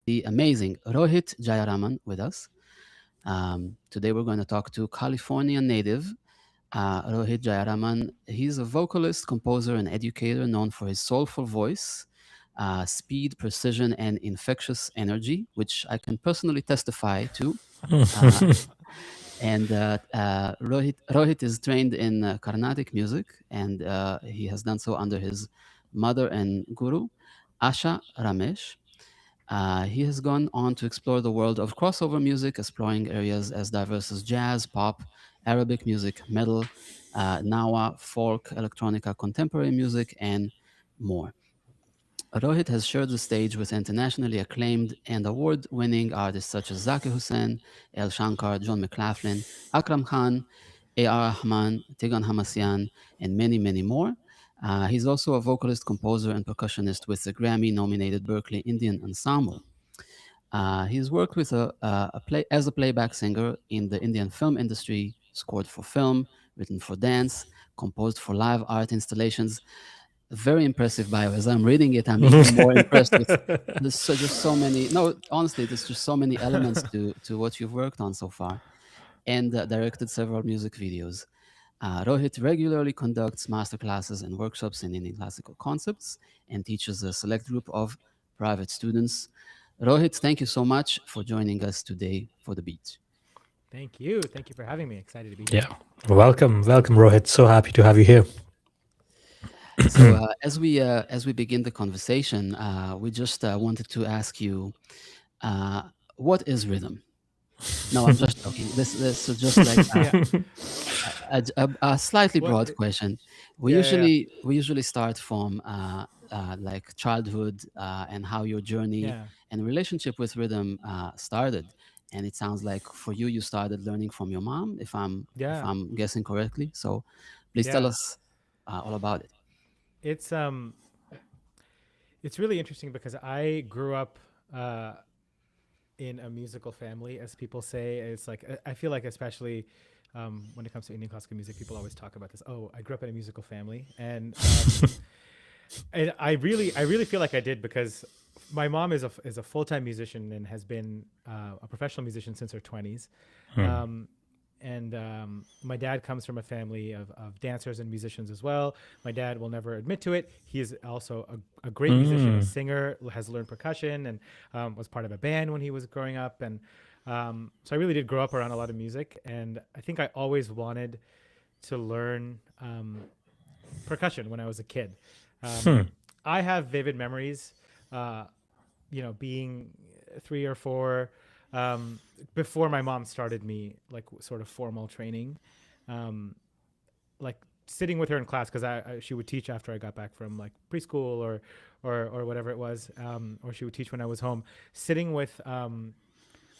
the amazing Rohith Jayaraman with us. Today we're going to talk to California native Rohith Jayaraman. He's a vocalist, composer, and educator known for his soulful voice, speed, precision, and infectious energy, which I can personally testify to. Uh, and Rohit is trained in Carnatic music, and he has done so under his mother and guru, Asha Ramesh. He has gone on to explore the world of crossover music, exploring areas as diverse as jazz, pop, Arabic music, metal, Nawa, folk, electronica, contemporary music, and more. Rohit has shared the stage with internationally acclaimed and award-winning artists such as Zakir Hussain, El Shankar, John McLaughlin, Akram Khan, A.R. Rahman, Tigran Hamasyan, and many, many more. He's also a vocalist, composer, and percussionist with the Grammy-nominated Berkeley Indian Ensemble. He's worked with as a playback singer in the Indian film industry, scored for film, written for dance, composed for live art installations. Very impressive bio. As I'm reading it, I'm even more impressed with just so many. No, honestly, there's just so many elements to what you've worked on so far, and directed several music videos. Rohit regularly conducts masterclasses and workshops in Indian classical concepts and teaches a select group of private students. Rohit, thank you so much for joining us today for the beat. Thank you. Thank you for having me. Excited to be here. Yeah. Welcome, Rohit. So happy to have you here. So as we begin the conversation, we just wanted to ask you, what is rhythm? No, I'm just joking. This is just like a slightly What? broad question. We Yeah, yeah, yeah. usually start from like childhood and how your journey Yeah. and relationship with rhythm started. And it sounds like for you, you started learning from your mom, if Yeah. I'm guessing correctly. So please tell Yeah. us all about it. It's um it's really interesting because I grew up uh in a musical family, as people say. It's like I feel like especially when it comes to Indian classical music, people always talk about this. Oh, I grew up in a musical family, and I really feel like I did because my mom is a full time musician and has been a professional musician since her 20s. Um, and my dad comes from a family of dancers and musicians as well. My dad will never admit to it. He is also a great musician, a singer, has learned percussion, and was part of a band when he was growing up. And so I really did grow up around a lot of music. And I think I always wanted to learn percussion when I was a kid. I have vivid memories, being 3 or 4, before my mom started me like sort of formal training, like sitting with her in class because she would teach after I got back from like preschool or whatever it was, or she would teach when I was home, sitting with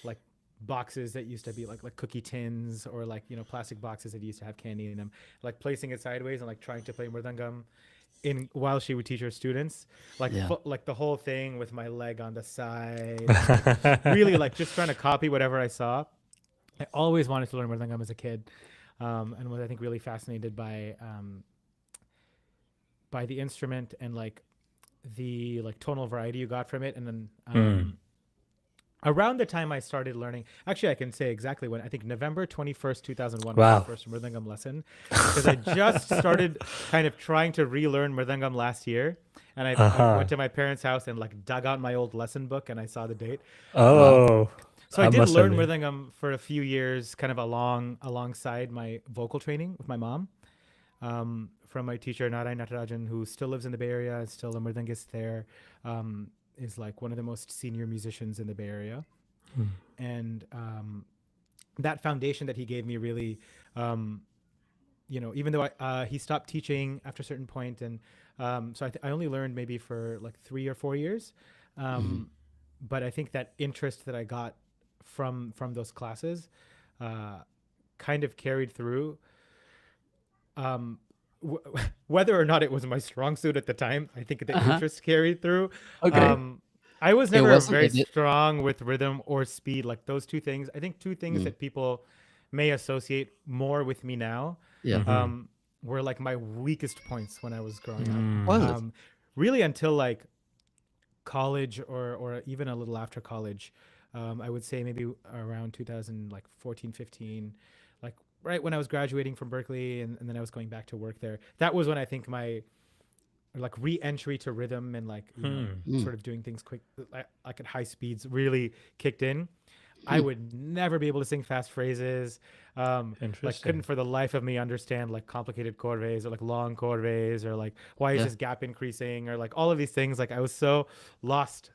like boxes that used to be like cookie tins or like plastic boxes that used to have candy in them, like placing it sideways and like trying to play mridangam in while she would teach her students, like Yeah. like the whole thing with my leg on the side, really like just trying to copy whatever I saw. I always wanted to learn mridangam as a kid, and was I think really fascinated by the instrument and like the like tonal variety you got from it. And then around the time I started learning, actually I can say exactly when. I think November 21st, 2001 was my Wow. first mridangam lesson, because I just started kind of trying to relearn mridangam last year, and I went to my parents' house and like dug out my old lesson book and I saw the date. Oh, So I that did must have learn been. mridangam for a few years, kind of alongside my vocal training with my mom, from my teacher Narayan Natarajan, who still lives in the Bay Area, is still a mridangist there, is like one of the most senior musicians in the Bay Area. And that foundation that he gave me really, even though he stopped teaching after a certain point, and so I only learned maybe for like 3 or 4 years. But I think that interest that I got from those classes kind of carried through. Whether or not it was my strong suit at the time, I think the interest carried through. Okay. I was It never wasn't. very It did. strong with rhythm or speed, like those two things. I think two things that people may associate more with me now, Yeah. were like my weakest points when I was growing up. Was it? Really until like college or even a little after college. I would say maybe around 2000, like 14, 15, like right when I was graduating from Berkeley, and then I was going back to work there. That was when I think my like re-entry to rhythm and like, you know, Mm. sort of doing things quick, like at high speeds really kicked in. I Hmm. would never be able to sing fast phrases. Like couldn't Interesting. for the life of me understand like complicated corvées or like long corvées or like why is Yeah. this gap increasing or like all of these things. Like I was so lost.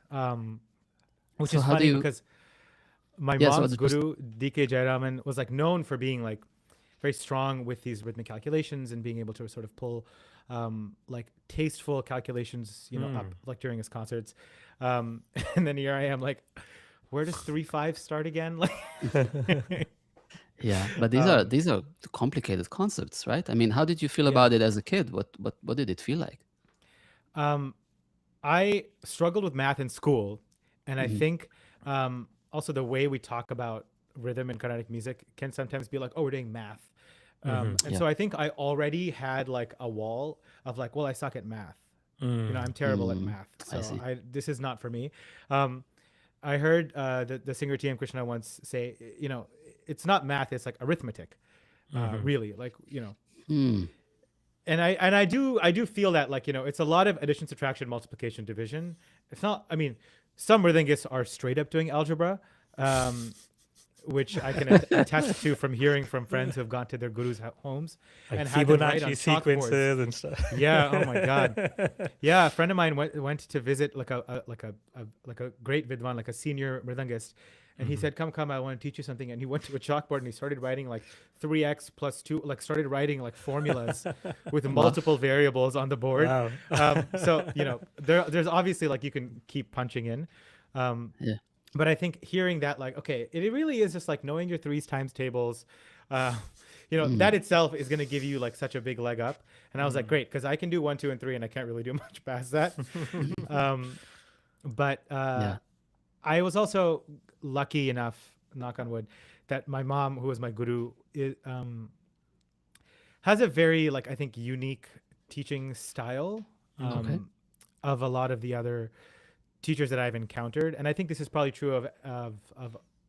Which So is how do funny you? because my Yeah. So mom's the just. guru DK Jayaraman was like known for being like very strong with these rhythmic calculations and being able to sort of pull like tasteful calculations, you know, up like during his concerts. And then here I am like, where does 3/5 start again? Like, Yeah, but um, these are complicated concepts, right? I mean, how did you feel yeah. about it as a kid? What did it feel like? Um, I struggled with math in school, and I Hmm. think also the way we talk about rhythm and Carnatic music can sometimes be like, oh, we're doing math. And Yeah. so I think I already had like a wall of like, well, I suck at math. You know, I'm terrible at Mm, math. I So see. this is not for me. Um, I heard the singer T.M. Krishna once say, you know, it's not math, it's like arithmetic, really. Like, you know, Mm, and I do feel that like, you know, it's a lot of addition, subtraction, multiplication, division. It's not, I mean, some rhythmists are straight up doing algebra, um, which I can attest to from hearing from friends who have gone to their gurus' homes Like and had them write on Fibonacci chalkboards. sequences and stuff. Yeah. Oh my God. Yeah. A friend of mine went to visit like like a great vidwan, like a senior mridangist. And he said, come, I want to teach you something. And he went to a chalkboard and he started writing like 3x plus 2, like started writing like formulas with wow. multiple variables on the board. Wow. So, you know, there's obviously like you can keep punching in. Um, Yeah. but I think hearing that, like, okay, it really is just like knowing your threes times tables, uh, you know, Mm, that itself is going to give you like such a big leg up. And I was like, great, because I can do 1, 2, and 3, and I can't really do much past that. Um, but yeah. I was also lucky enough, knock on wood, that my mom, who was my guru, has a very like I think unique teaching style Okay. of a lot of the other teachers that I've encountered, and I think this is probably true of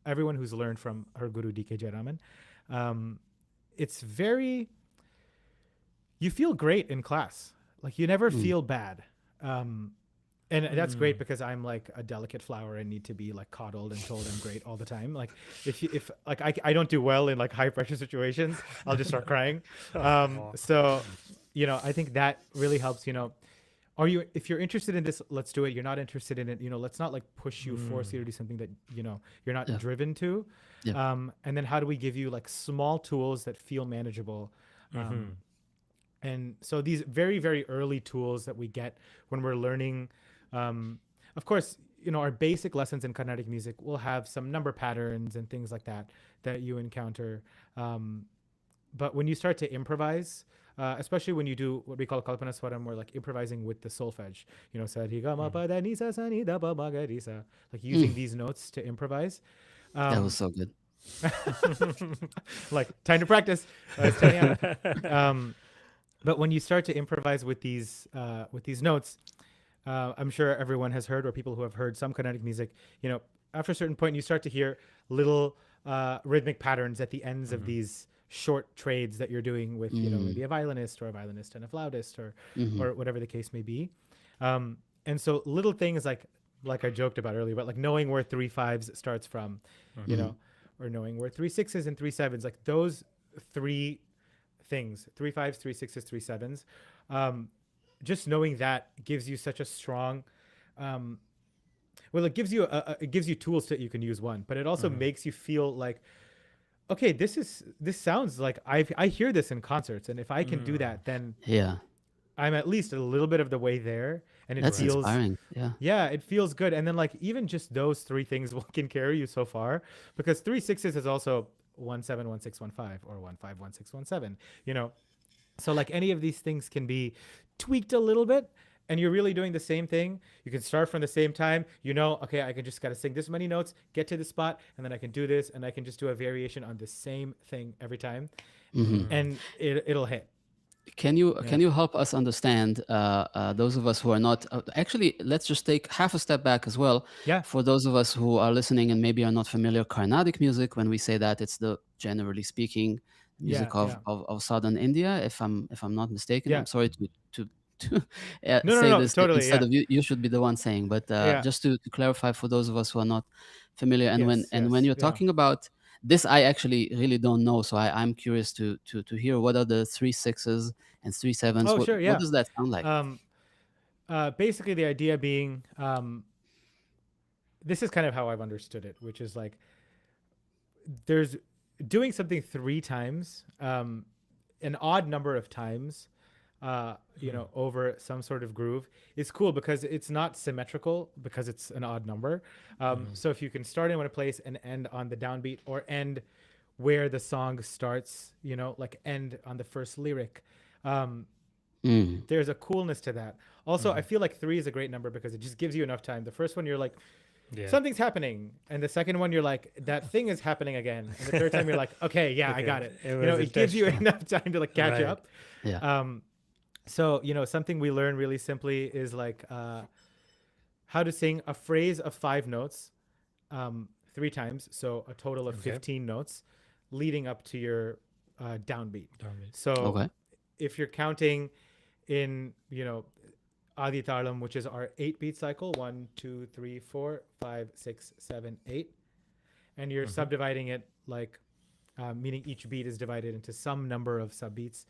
everyone who's learned from her guru DK Jayaraman. It's very you feel great in class, like you never Mm, feel bad, and that's great because I'm like a delicate flower and need to be like coddled and told I'm great all the time. Like if like I don't do well in like high pressure situations, I'll just start crying. So you know I think that really helps. You know, are you if you're interested in this, let's do it. You're not interested in it, you know, let's not like push you, force you to do something that you know you're not yeah. driven to. Yeah. And then how do we give you like small tools that feel manageable? Um, and so these very very early tools that we get when we're learning, of course, you know, our basic lessons in Carnatic music will have some number patterns and things like that that you encounter. But when you start to improvise, especially when you do what we call kalpana swaram, or like improvising with the solfege, you know, sa, ri, ga, ma, pa, da, ni, sa, ni, da, ba, ma, ga, ri, sa, like using Mm, these notes to improvise. that was Um, so good. like time to practice. It's 10 a.m. But when you start to improvise with these notes, I'm sure everyone has heard, or people who have heard some Carnatic music, you know, after a certain point, you start to hear little rhythmic patterns at the ends of these short trades that you're doing with, you know, Mm, maybe a violinist or a violinist and a flautist hmm. or whatever the case may be. And so little things like I joked about earlier, but like knowing where 3/5 starts from, you Hmm. know, or knowing where 3/6 and 3/7, like those three things, 3/5, 3/6, 3/7. Just knowing that gives you such a strong, um, well, it gives you it gives you tools that you can use, one, but it also makes you feel like, okay, this sounds like I hear this in concerts, and if I can do that, then Yeah. I'm at least a little bit of the way there, and it That's Right. feels, inspiring. Yeah. yeah, it feels good. And then like even just those three things can carry you so far, because 3/6 is also 1/7, 1/6, 1/5, or 1/5, 1/6, 1/7. You know, so like any of these things can be tweaked a little bit, and you're really doing the same thing. You can start from the same time. You know, okay, I can just gotta sing this many notes, get to the spot, and then I can do this, and I can just do a variation on the same thing every time, Hmm. and it'll hit. Can you help us understand those of us who are not actually? Let's just take half a step back as well. Yeah. For those of us who are listening and maybe are not familiar, Carnatic music. When we say that, it's the generally speaking Yeah. music Yeah. of southern India. If I'm not mistaken, Yeah. I'm sorry to to No, no, say no. this Totally. instead Yeah. of you. You should be the one saying, but Yeah. just to clarify for those of us who are not familiar, Yes. and when Yes. you're Yeah. talking about this, I actually really don't know. So I'm curious to hear what are the 3/6s and 3/7s. Oh, sure. What Yeah. does that sound like? Um, Basically, the idea being, this is kind of how I've understood it, which is like there's doing something three times, an odd number of times, over some sort of groove is cool because it's not symmetrical because it's an odd number. So if you can start in one place and end on the downbeat or end where the song starts, like end on the first lyric, Mm. there's a coolness to that. Also, I feel like three is a great number because it just gives you enough time. The first one, you're like, Yeah. something's happening, and the second one, you're like, that thing is happening again, and the third time, you're like, okay, yeah, I Okay. got it. It was It gives you intentional. enough time to like catch Right. up. Yeah. So something we learn really simply is like how to sing a phrase of 5 notes three times, so a total of Okay. 15 notes, leading up to your downbeat. Downbeat. So Okay. if you're counting in Adi Talam, which is our 8-beat cycle, 1, 2, 3, 4, 5, 6, 7, 8, and you're subdividing it like meaning each beat is divided into some number of subbeats.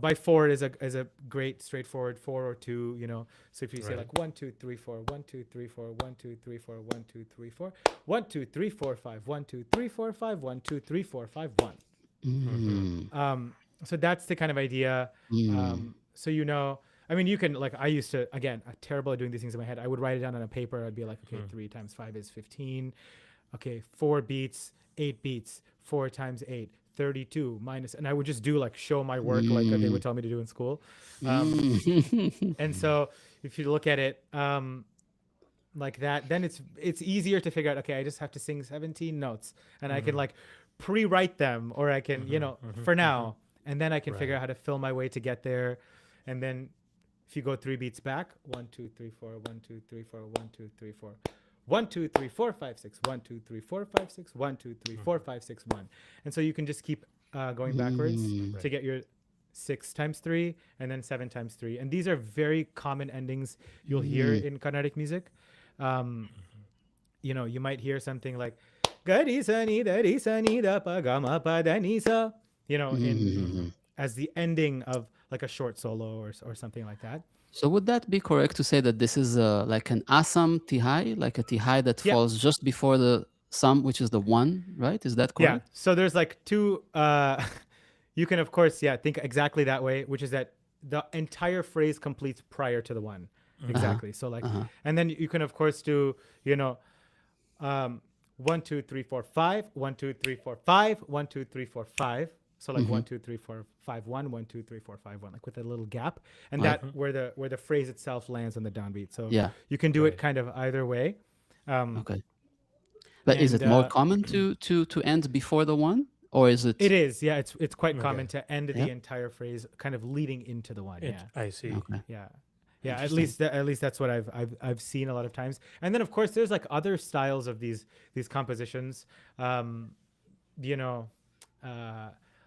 By 4 is a great straightforward 4 or 2. So if you say Right. like 1, 2, 3, 4, 1, 2, 3, 4, 1, 2, 3, 4, 1, 2, 3, 4, 1, 2, 3, 4, 5, 1, 2, 3, 4, 5, 1, 2, 3, 4, 5, 1. Mm. So that's the kind of idea. Mm. So I mean, you can I used to, again, I'm terrible at doing these things in my head. I would write it down on a paper. I'd be like, okay, 3 times 5 is 15. Okay, 4 beats, 8 beats, 4 times 8, 32 minus, and I would just do show my work like they would tell me to do in school. And so if you look at it like that, then it's easier to figure out, okay, I just have to sing 17 notes and I can pre-write them, or I can, for now, and then I can figure out how to fill my way to get there. And then if you go 3 beats back, 1, 2, 3, 4, 1, 2, 3, 4, 1, 2, 3, 4. 1, 2, 3, 4, 5, 6. 1, 2, 3, 4, 5, 6. 1, 2, 3, 4, 5, 6, 1. And so you can just keep going backwards to get your 6 times 3 and then 7 times 3. And these are very common endings you'll hear in Carnatic music. You might hear something like Gadi sa ni da ri sa ni da pa ga ma pa da ni sa, as the ending of a short solo or something like that. So would that be correct to say that this is like an Assam Tihai, like a Tihai that Yeah. falls just before the Sam, which is the 1, right? Is that Yeah. correct? So there's two. You can of course think exactly that way, which is that the entire phrase completes prior to the 1. Exactly. So and then you can of course do 1, 2, 3, 4, 5. 1, 2, 3, 4, 5. 1, 2, 3, 4, 5. So 1, 2, 3, 4, 5, 1. 1, 2, 3, 4, 5, 1, with a little gap, and that where the phrase itself lands on the downbeat. So Yeah. you can do it kind of either way. Okay. But is and, it more common to end before the 1, or is it? It is, yeah. It's quite common to end Yeah. the entire phrase kind of leading into the 1. Yeah, I see. Okay. yeah. At least that's what I've seen a lot of times. And then of course there's other styles of these compositions.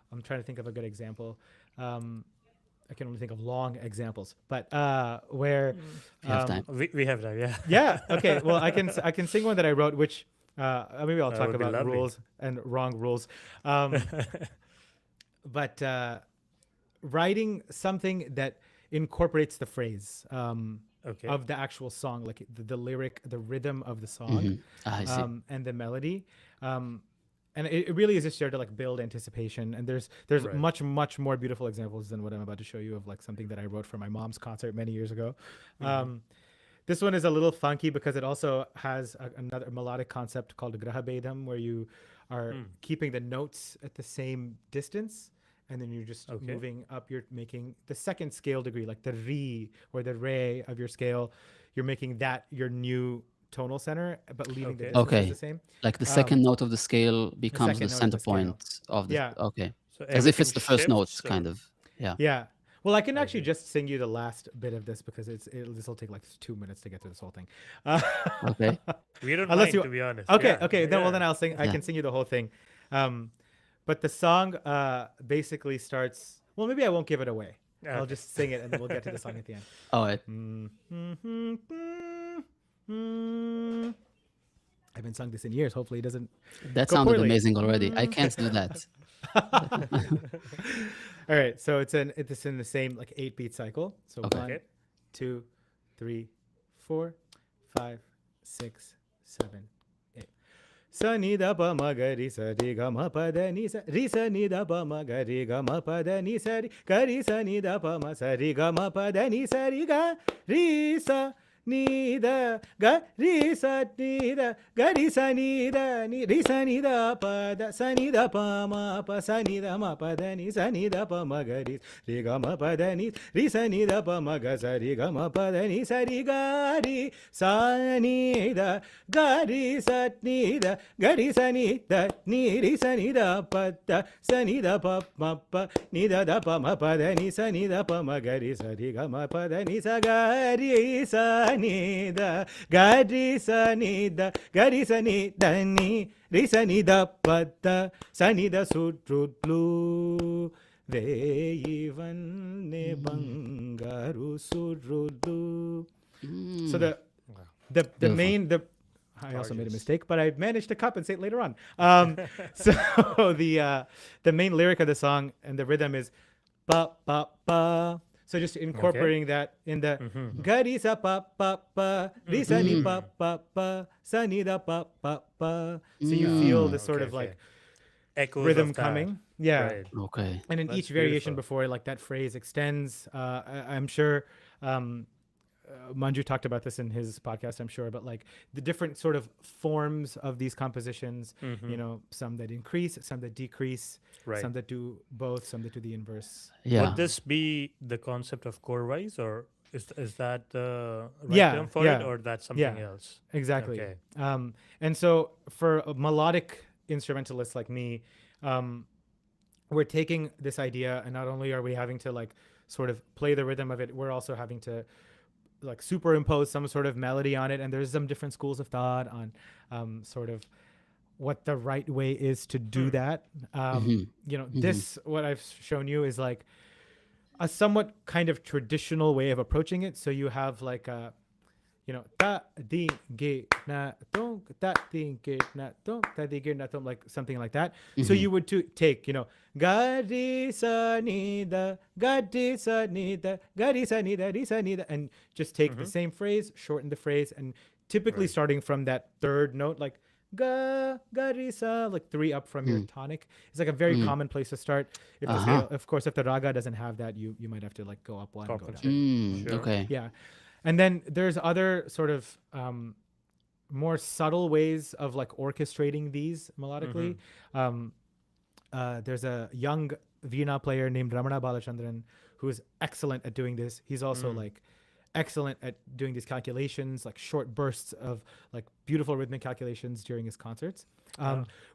I'm trying to think of a good example. I can only think of long examples, but where We have time. We have that, yeah. yeah. Okay. Well, I can sing one that I wrote, which maybe I'll That talk would be about lovely. rules and wrong rules. But writing something that incorporates the phrase Okay. of the actual song, like the lyric, the rhythm of the song, I see. and the melody. And it really is just there to build anticipation. And there's Right. much more beautiful examples than what I'm about to show you of something that I wrote for my mom's concert many years ago. This one is a little funky because it also has another melodic concept called Graha Bedam, where you are keeping the notes at the same distance, and then you're just moving up. You're making the second scale degree, like the re or the re of your scale. You're making that your new tonal center, but leaving the distance Okay. the same. Like the second note of the scale becomes second the note of center the scale. point of the. Yeah. Okay. So As if it's everything the first shifts, note, so- kind of. Yeah. Yeah. Well, I can I actually see. just sing you the last bit of this because this will take like 2 minutes to get through this whole thing. Uh, Okay. We don't unless mind, you, to be honest. okay, Yeah, okay. Then well, yeah. then I'll sing. I Yeah. can sing you the whole thing. But the song basically starts. Well, maybe I won't give it away. I'll Okay. just sing it and then we'll get to the song at the end. All right. I haven't sung this in years. Hopefully, it doesn't That go sounded poorly. amazing already. I can't do that. All right, so it's in the same like 8-beat cycle. So Okay. 1, Okay. 2, 3, 4, 5, 6, 7, 8. Sa ni da pa ma ga ri sa ri ga ma pa da ni sa ni da pa ma ga ri ga ma pa da ni sa ri sa ni da pa ma sa ri ga ma pa da ni sa ri ga ri sa ni da ga ri sa ni da ga ri sa ni da ni ri sa ni da pa da sa ni da pa ma pa sa ni da ma pa da ni sa ni da pa ma ga ri ga ma pa da ni ri sa ni da pa ma ga sa ri ga ma pa da ni sa ri ga ri sa ni da ga ri sa ni da ga ri sa ni da ni ri sa ni da pa da sa ni da pa ma pa ni da pa ma pa da ni sa ni da pa ma ga ri sa ri ga ma pa da ni sa ga ri sa ni da ga ri sa ni da ga ri sa ni da ni ri sa ni da pa da sa ni da sudrudlu veyi vanne bangaru sudrudlu. So the Beautiful. main the I also made a mistake, but I managed to compensate later on. So the main lyric of the song and the rhythm is ba ba ba. So just incorporating that in the ga ri sa pa pa pa ri sa ni pa pa pa sa ni da pa pa pa. So you feel the sort Okay, of like Echoes rhythm of that. coming. Yeah. Right. Okay. And in That's each variation beautiful. before, like that phrase extends. I'm sure Manju talked about this in his podcast, I'm sure, but like the different sort of forms of these compositions, you know, some that increase, some that decrease, Right. some that do both, some that do the inverse. Yeah. Would this be the concept of chord-wise, or is that the right Yeah, term for it, yeah, or that's something yeah. else? Exactly. Okay. And so for melodic instrumentalists like me, we're taking this idea and not only are we having to like sort of play the rhythm of it, we're also having to like superimpose some sort of melody on it. And there's some different schools of thought on sort of what the right way is to do that. You know, this, what I've shown you is like a somewhat kind of traditional way of approaching it. So you have like a, you know, ta di ge na dong, ta di ge na dong, ta di ge na dong, like something like that. So you would take, you know, ga di sa ni da, ga di sa ni da, ga di sa ni da, di sa ni da, and just take the same phrase, shorten the phrase, and typically starting from that third note, like ga ga ri sa, like 3 up from your tonic. It's like a very common place to start. If the scale, of course, if the raga doesn't have that, you might have to like go up 1 and go down. Compensate. Sure. Okay. Yeah. And then there's other sort of more subtle ways of like orchestrating these melodically. There's a young Veena player named Ramana Balachandran who's excellent at doing this. He's also like excellent at doing these calculations, like short bursts of like beautiful rhythmic calculations during his concerts,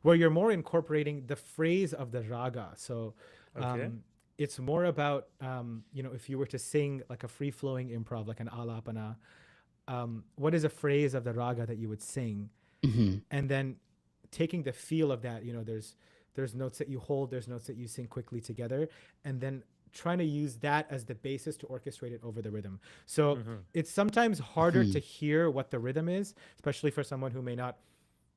where you're more incorporating the phrase of the raga. So it's more about, you know, if you were to sing like a free-flowing improv, like an alapana, what is a phrase of the raga that you would sing? And then taking the feel of that, you know, there's notes that you hold, there's notes that you sing quickly together, and then trying to use that as the basis to orchestrate it over the rhythm. So it's sometimes harder to hear what the rhythm is, especially for someone who may not,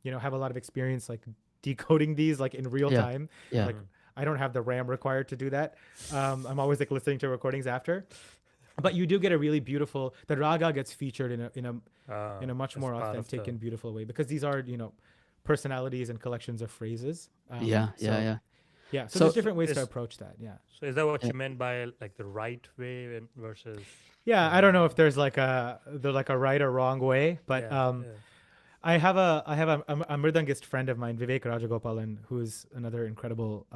you know, have a lot of experience like decoding these like in real time. Yeah. Like I don't have the RAM required to do that. I'm always like listening to recordings after. But you do get a really beautiful, the raga gets featured in a much more authentic and beautiful way, because these are, you know, personalities and collections of phrases. Yeah. So there's different ways to approach that. Yeah. So is that what you meant by like the right way versus? Yeah. I don't know if there's like a right or wrong way, but I have a mridangist friend of mine, Vivek Rajagopalan, who's another incredible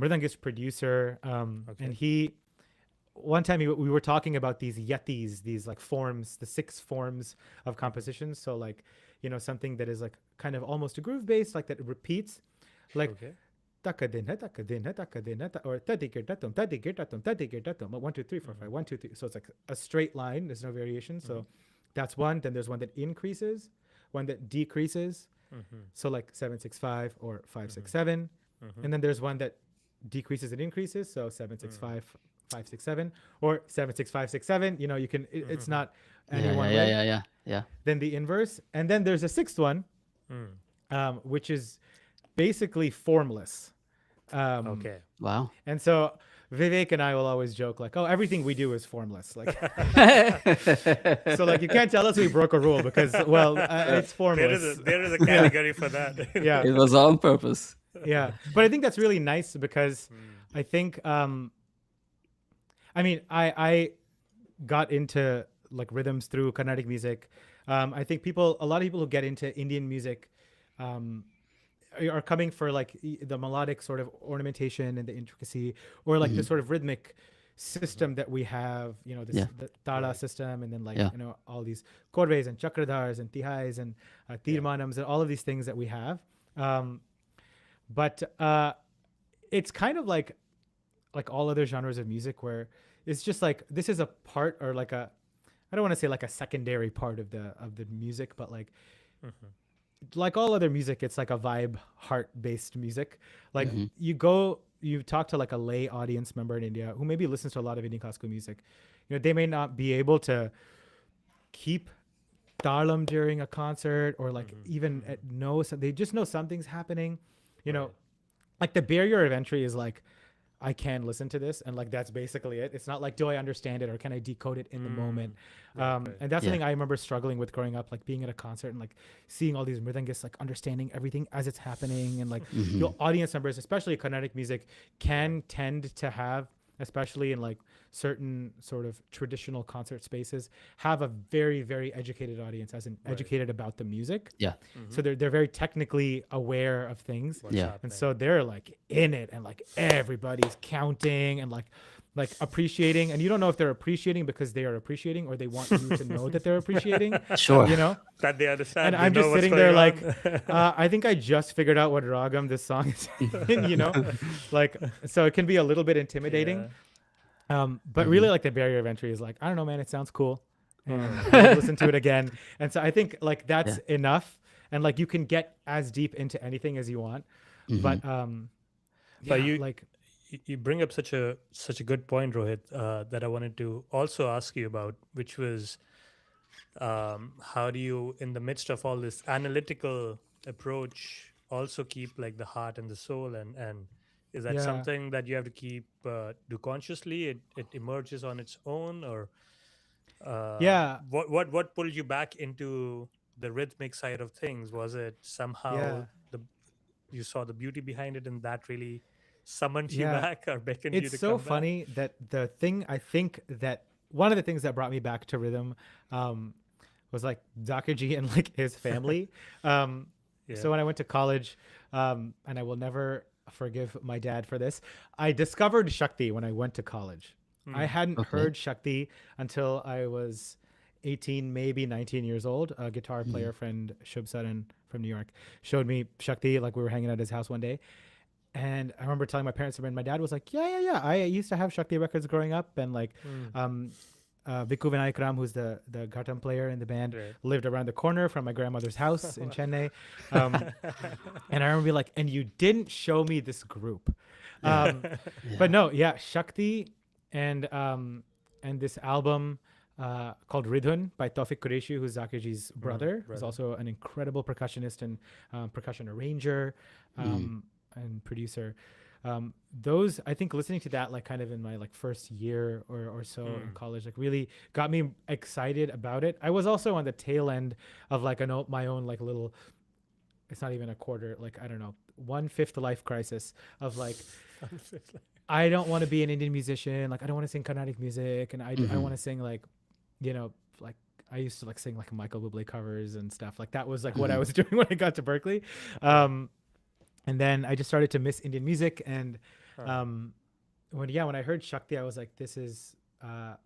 mridangist producer. And he, one time we were talking about these yetis, these like forms, the 6 forms of compositions. So like, you know, something that is like kind of almost a groove based, like that it repeats, like or tatikirtatum, 1, 2, 3, 4, 5, 1, 2, 3. So it's like a straight line. There's no variation. So that's one. Then there's one that increases, one that decreases. So like 7, 6, 5 or 5, 6, 7. And then there's one that decreases and increases. So 7, 6, 5, 5, 6, 7, or 7, 6, 5, 6, 7. You know, you can, it's not any one way. Yeah. Then the inverse. And then there's a sixth one, which is basically formless. Okay. Wow. And so Vivek and I will always joke like, oh, everything we do is formless. Like, so like you can't tell us we broke a rule because, well, it's formless. There is a category for that. Yeah. It was on purpose. Yeah. But I think that's really nice because I think, I mean, I got into like rhythms through Carnatic music. I think a lot of people who get into Indian music, are coming for like the melodic sort of ornamentation and the intricacy, or like the sort of rhythmic system that we have, you know, this the tala system, and then like you know, all these korves and chakradhars and tihais and tirmanams and all of these things that we have. But it's kind of like all other genres of music where it's just like this is a part, or like a, I don't want to say like a secondary part of the music, but like like all other music, it's like a vibe, heart-based music. Like you talk to like a lay audience member in India who maybe listens to a lot of Indian classical music. You know, they may not be able to keep talam during a concert, or like even so they just know something's happening. You know, like the barrier of entry is like, I can listen to this, and like that's basically it. It's not like, do I understand it or can I decode it in the moment? And that's something I remember struggling with growing up, like being at a concert and like seeing all these mridangists like understanding everything as it's happening, and like your audience members, especially Carnatic music, can tend to have, especially in like certain sort of traditional concert spaces, have a very, very educated audience, as in educated about the music. Yeah. So they're very technically aware of things. And so they're like in it, and like everybody's counting and like appreciating, and you don't know if they're appreciating because they are appreciating, or they want you to know that they're appreciating. Sure. You know, That they understand. and I'm just sitting there like, I think I just figured out what ragam this song is in, you know, like, so it can be a little bit intimidating. But really, like the barrier of entry is like, I don't know, man, it sounds cool, and I'll listen to it again. And so I think like that's enough, and like you can get as deep into anything as you want. But you bring up such a good point, Rohit, that I wanted to also ask you about, which was how do you, in the midst of all this analytical approach, also keep like the heart and the soul, and is that something that you have to keep do consciously? It emerges on its own, or what pulled you back into the rhythmic side of things? Was it somehow you saw the beauty behind it, and that really summoned you back or beckoned you to come back? It's so funny that the thing, I think that one of the things that brought me back to rhythm was like Zakirji and like his family. So when I went to college, and I will never forgive my dad for this, I discovered Shakti when I went to college. I hadn't heard Shakti until I was 18, maybe 19 years old. A guitar player friend, Shubh Saran from New York, showed me Shakti. Like we were hanging at his house one day, and I remember telling my parents, and my dad was like, yeah, I used to have Shakti records growing up, and like Vikku Vinayak Ram, who's the ghatam player in the band, lived around the corner from my grandmother's house in Chennai. And I remember being like, and you didn't show me this group. But no, Shakti and this album called Ridhun by Tawfiq Qureshi, who's Zakirji's brother, who's also an incredible percussionist and percussion arranger and producer. Those, I think listening to that like kind of in my like first year or so in college, like really got me excited about it. I was also on the tail end of like my own like little, it's not even a quarter, like I don't know, 1/5 life crisis of like I don't want to be an Indian musician, like I don't want to sing Carnatic music, and I want to sing like, you know, like I used to like sing like Michael Bublé covers and stuff, like that was like what I was doing when I got to Berkeley. And then I just started to miss Indian music. And when I heard Shakti, I was like, this is, I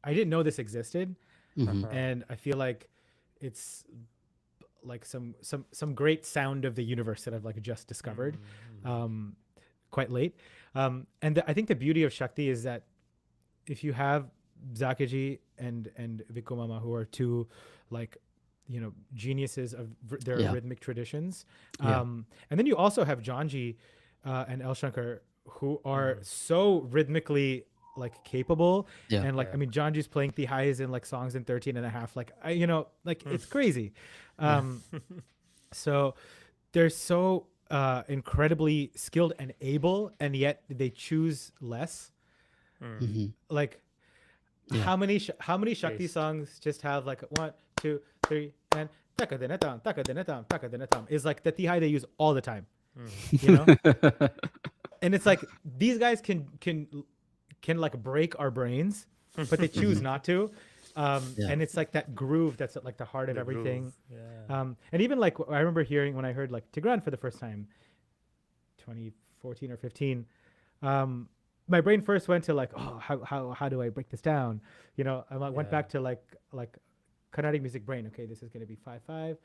didn't know this existed. And I feel like it's like some great sound of the universe that I've like just discovered, quite late. I think the beauty of Shakti is that if you have Zakaji and Vikumama, who are two like geniuses of their Yeah. rhythmic traditions, Yeah. and then you also have Janji and El Shankar, who are so rhythmically like capable, Yeah. and like I mean Janji's playing the highs in like songs in 13 and a half, like like it's crazy. So they're so incredibly skilled and able, and yet they choose less. Hmm. Like Yeah. how many Shakti Taste. songs just have like 1, 2, 3 and taka dinatam is like the tihai they use all the time, you know? And it's like these guys can like break our brains, but they choose not to. Yeah. And it's like that groove that's at like the heart of The groove. everything. Yeah. And even like I remember hearing when I heard like Tigran for the first time, 2014 or 15. My brain first went to like, oh, how do I break this down? I went back to like Carnatic music brain. Okay, this is gonna be 5/5,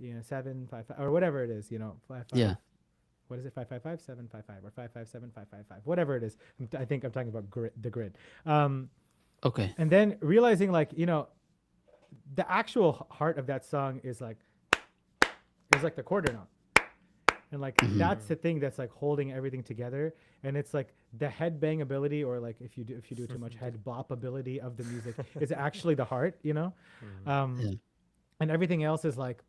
7/5/5, or whatever it is. 5/5. Yeah. What is it? 5/5/5, 7/5/5, or 5/5/7, 5/5/5, whatever it is. I think I'm talking about the grid. Okay. And then realizing like the actual heart of that song is like the quarter note, and like that's the thing that's like holding everything together. And it's like the head bang ability, or like if you do too much head bop ability of the music is actually the heart. Yeah. And everything else is like,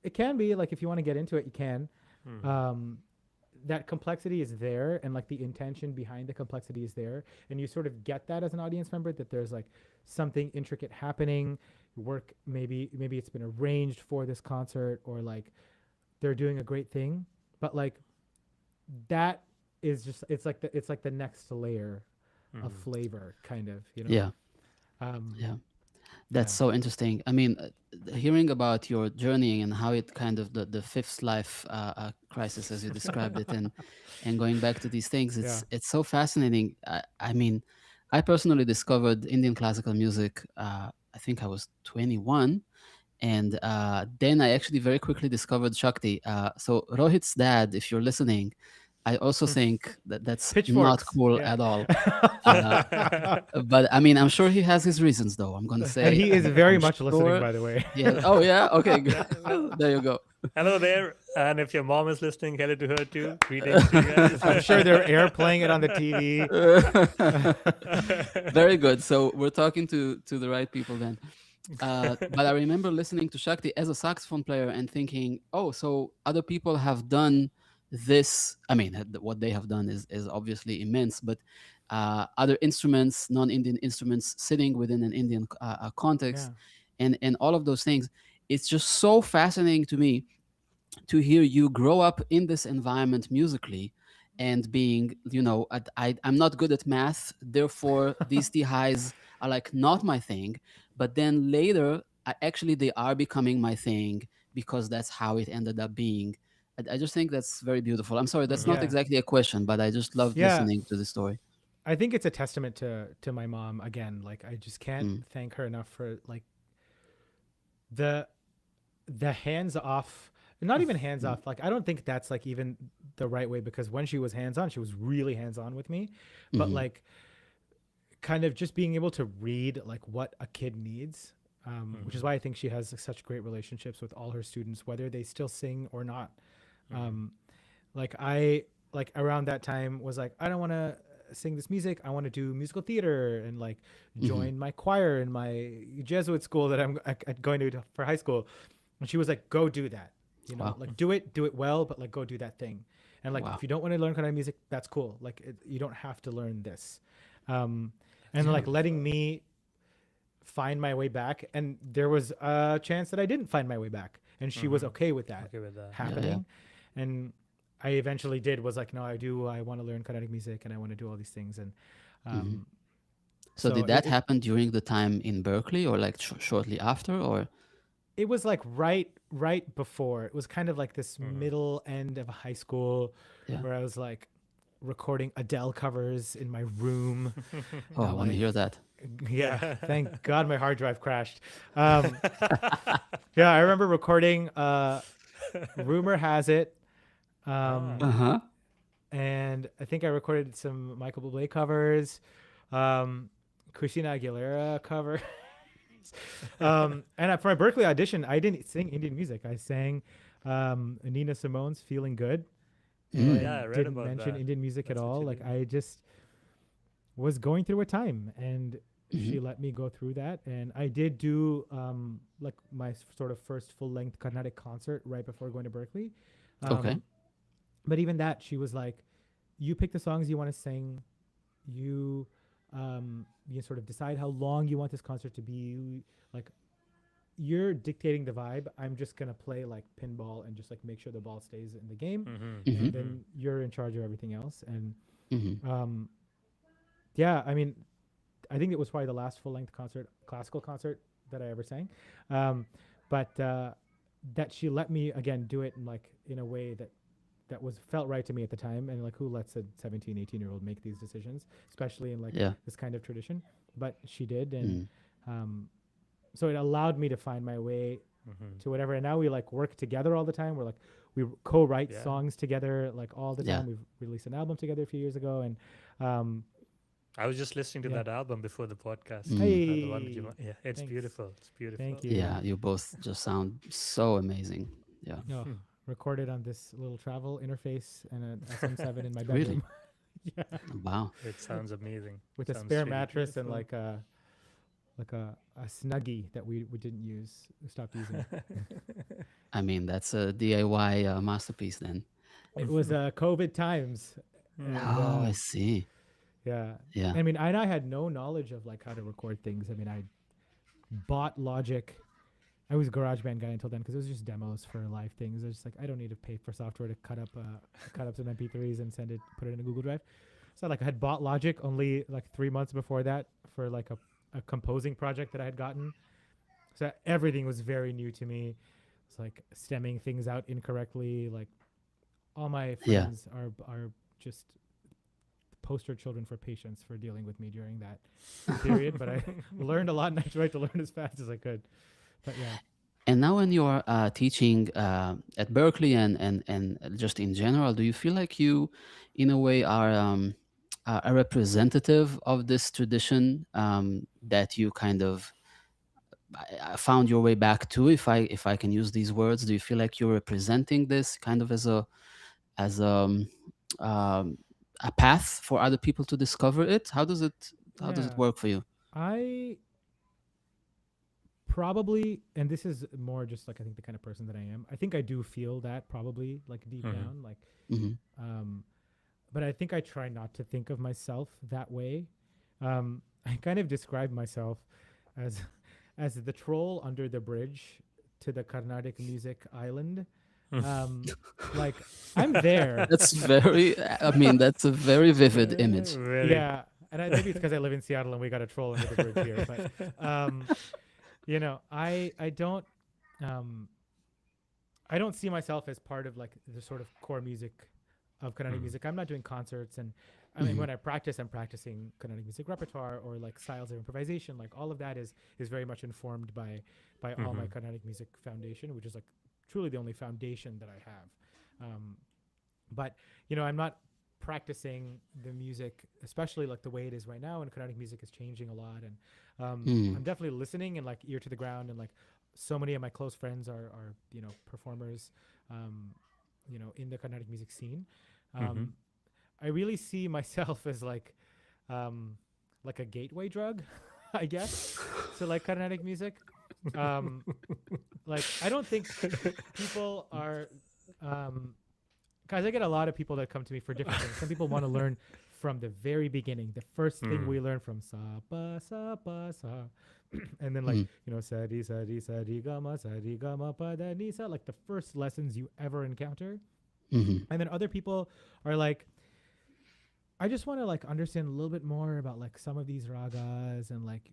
it can be like, if you want to get into it, you can. That complexity is there, and like the intention behind the complexity is there, and you sort of get that as an audience member, that there's like something intricate happening. Maybe it's been arranged for this concert, or like they're doing a great thing, but like that is just, it's like the next layer of flavor, kind of. Yeah. Um, Yeah. That's so interesting. I mean, hearing about your journey and how it kind of the fifth life crisis, as you described it, and going back to these things, it's so fascinating. I mean, I personally discovered Indian classical music. I think I was 21, and then I actually very quickly discovered Shakti. So Rohit's dad, if you're listening, I also think that that's not Pitchforks. cool Yeah. at all. But I mean, I'm sure he has his reasons, though. I'm gonna And say he is very I'm much listening, sure by the way. he has. Oh yeah, okay, good. There you go. Hello there. And if your mom is listening, hello to her too. Greetings to you guys. I'm sure they're air playing it on the TV. Very good. So we're talking to the right people then. But I remember listening to Shakti as a saxophone player and thinking, oh, so other people have done this. I mean, what they have done is obviously immense, but other instruments, non-Indian instruments, sitting within an Indian context, and all of those things. It's just so fascinating to me to hear you grow up in this environment musically, and being, I'm not good at math, therefore these T highs are like not my thing. But then later, actually, they are becoming my thing, because that's how it ended up being. I just think that's very beautiful. I'm sorry, that's not Yeah. exactly a question, but I just loved Yeah. listening to the story. I think it's a testament to my mom again. Like, I just can't thank her enough for like the hands off, not even hands off. Like, I don't think that's like even the right way, because when she was hands on, she was really hands on with me. But like, kind of just being able to read like what a kid needs, which is why I think she has such great relationships with all her students, whether they still sing or not. Like I like around that time was like, I don't want to sing this music, I want to do musical theater, and like join my choir in my Jesuit school that I'm going to for high school. And she was like, go do that, Wow. like do it well, but like go do that thing. And like, Wow. if you don't want to learn Kannada music, that's cool. Like you don't have to learn this. And like letting me find my way back. And there was a chance that I didn't find my way back, and she was okay with that Okay with that. happening. And I eventually was like, no, I want to learn Carnatic music, and I want to do all these things. And So did it- that it- happen during the time in Berkeley, or like shortly after, or? it was like right before. It was kind of like this middle end of high school, Yeah. where I was like recording Adele covers in my room. Oh, I want to hear that. Yeah, thank God my hard drive crashed. Yeah, I remember recording Rumor Has It. Ah, Uh-huh. And I think I recorded some Michael Bublé covers, um, Christina Aguilera cover. For my Berkeley audition, I didn't sing Indian music. I sang Nina Simone's "Feeling Good" oh Mm. yeah, I and read didn't about mention that. Indian music at That's what all. you Like do. I just was going through a time, and Hmm. she let me go through that. And I did do like my sort of first full length Carnatic concert right before going to Berkeley. Okay. Um, but even that, she was like, "You pick the songs you want to sing. You you sort of decide how long you want this concert to be. Like you're dictating the vibe. I'm just gonna play like pinball and just like make sure the ball stays in the game, Mm-hmm. Hmm. and Mm-hmm. then you're in charge of everything else." And Hmm. um, yeah, I mean, I think it was probably the last full length concert, classical concert that I ever sang. Um, but that she let me again do it in like in a way that was felt right to me at the time, and like who lets a 17, 18-year-old make these decisions, especially in like Yeah. this kind of tradition. But she did, and Mm. um, so it allowed me to find my way Mm-hmm. to whatever. And now we like work together all the time. We're like we co-write Yeah. songs together like all the Yeah. time. We've released an album together a few years ago, and um, I was just listening to yeah. that album before the podcast. Mm. The one that you, Hey, yeah, it's thanks. beautiful. It's Thank beautiful. you. Yeah. You both just sound so amazing. Yeah. No, Hmm. recorded on this little travel interface and an SM7 in my Really? bedroom. Yeah, Wow. It sounds amazing. with a Sounds spare really mattress and beautiful. like a snuggie that we didn't use, we stopped using. I mean, that's a DIY masterpiece then. It was COVID times, and Oh, I see. yeah, Yeah. I mean, I had no knowledge of like how to record things. I mean, I bought Logic. I was a GarageBand guy until then because it was just demos for live things. I was just like, I don't need to pay for software to cut up some MP3s and send it, put it in a Google Drive. So like I had bought Logic only like 3 months before that for like a composing project that I had gotten. So everything was very new to me. It's like stemming things out incorrectly. Like all my Yeah. friends are just poster children for patience for dealing with me during that period. But I learned a lot, and I tried to learn as fast as I could. But yeah, And now, when you're teaching at Berkeley and just in general, do you feel like you, in a way, are a representative of this tradition that you kind of found your way back to? If I can use these words, do you feel like you're representing this kind of as um, a path for other people to discover it? How does it yeah. work for you? I probably, and this is more just like I think the kind of person that I am. I think I do feel that probably like deep Mhm. down, like, Hmm. um, but I think I try not to think of myself that way. I kind of describe myself as as the troll under the bridge to the Carnatic music island. Um, like I'm there, That's very. I mean, that's a very vivid image. Very. yeah, and maybe it's because I live in Seattle and we got a troll under the bridge here. But um, I don't see myself as part of like the sort of core music of Carnatic Mm. music. I'm not doing concerts, and I mean Hmm. when I practice, I'm practicing Carnatic music repertoire or like styles of improvisation. Like all of that is very much informed by all my Mhm. Carnatic music foundation, which is like truly the only foundation that I have. But I'm not practicing the music, especially like the way it is right now. And Carnatic music is changing a lot, and Mm. I'm definitely listening and like ear to the ground, and like so many of my close friends are performers, in the Carnatic music scene. Mhm. Um, I really see myself as um, like a gateway drug, I guess, to like Carnatic music. Um, like I don't think people are guys, I get a lot of people that come to me for different things. Some people want to learn from the very beginning, the first thing Mm. we learn from sa pa sa, and then like Mm. sa di ga ma pa da ni sa, like the first lessons you ever encounter. Hmm. And then other people are like, I just want to like understand a little bit more about like some of these ragas, and like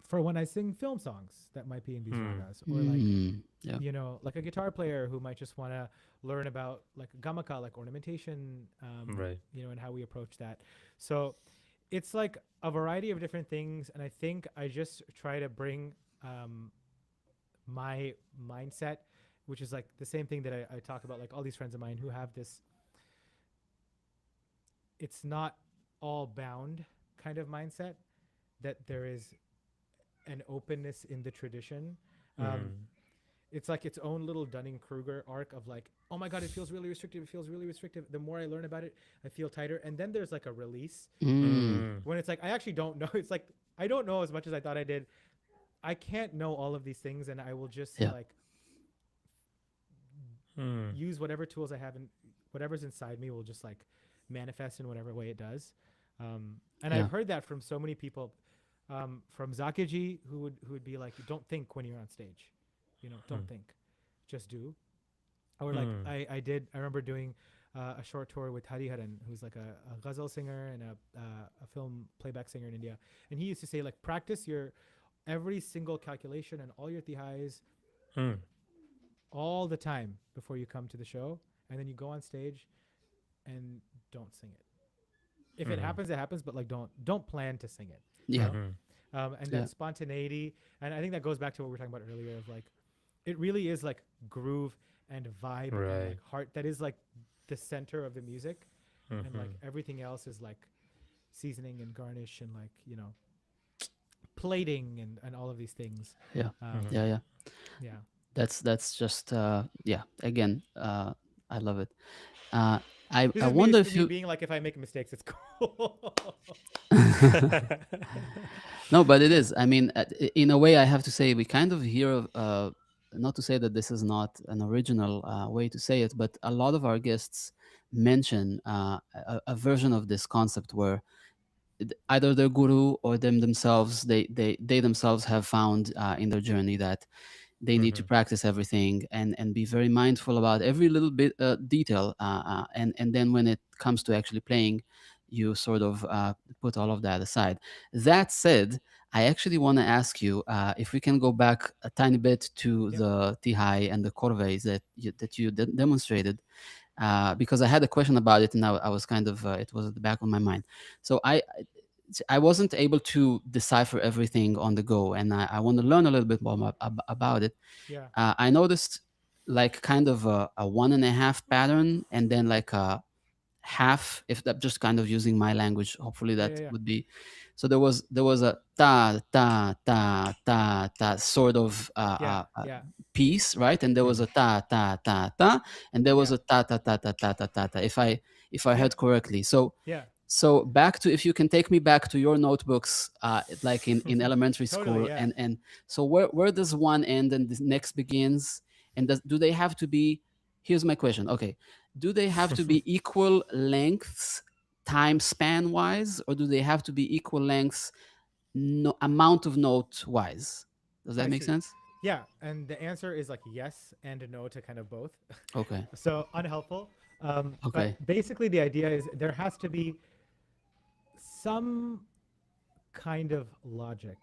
for when I sing film songs that might be in these Mm. ragas, or like Mm. Yeah. like a guitar player who might just want to learn about like gamaka, like ornamentation, Right. and how we approach that. So it's like a variety of different things, and I think I just try to bring my mindset, which is like the same thing that I talk about, like all these friends of mine who have this, it's not all bound kind of mindset, that there is an openness in the tradition. Um, it's like its own little Dunning-Kruger arc of like, oh my God, it feels really restrictive. It feels really restrictive. The more I learn about it, I feel tighter. And then there's like a release when it's like, I actually don't know. It's like, I don't know as much as I thought I did. I can't know all of these things, and I will just Yeah. like use whatever tools I have, and whatever's inside me will just like manifest in whatever way it does. And Yeah. I've heard that from so many people, from Zakiji, who would be like, don't think when you're on stage, don't think, just do. Or like I remember doing a short tour with Hariharan, who's like a ghazal singer and a film playback singer in India, and he used to say like, practice your every single calculation and all your tihais all the time before you come to the show, and then you go on stage and don't sing it. If it happens, it happens, but like don't plan to sing it. Yeah. And Yeah. that spontaneity, and I think that goes back to what we were talking about earlier of like, it really is like groove and vibe and like heart that is like the center of the music, and like everything else is like seasoning and garnish and like plating and all of these things. Yeah. Um, Yeah. Yeah. yeah. That's just yeah. Again, I love it. Uh, This I is me, wonder if me you being like, if I make mistakes, it's cool. no, but it is. I mean, in a way, I have to say we kind of hear of. Not to say that this is not an original way to say it, but a lot of our guests mention a version of this concept where either their guru or themselves they themselves have found in their journey that they need to practice everything and be very mindful about every little bit detail and then when it comes to actually playing, you sort of put all of that aside. That said, I actually want to ask you if we can go back a tiny bit to Yep. the tihai and the corveis that you demonstrated, because I had a question about it and I was kind of it was at the back of my mind. So I wasn't able to decipher everything on the go, and I want to learn a little bit more about it. Yeah. I noticed like kind of a 1.5 pattern, and then like a half, if that, just kind of using my language. Hopefully Yeah. that Yeah. Yeah. would be. So there was a ta ta ta ta ta sort of Yeah. Yeah. piece, right? And there was a ta ta ta ta, and there was Yeah. a ta ta ta ta ta ta ta ta. If I Yeah. heard correctly. Yeah. So back to, if you can take me back to your notebooks, like in elementary Totally. school, Yeah. and so where does one end and the next begins, and do they have to be? Here's my question. Okay, do they have to be equal lengths, time span wise, or do they have to be equal lengths, no, amount of note wise? Does that I make see. sense? Yeah. And the answer is like yes and no to kind of both. Okay. So unhelpful. But Okay. basically, the idea is there has to be some kind of logic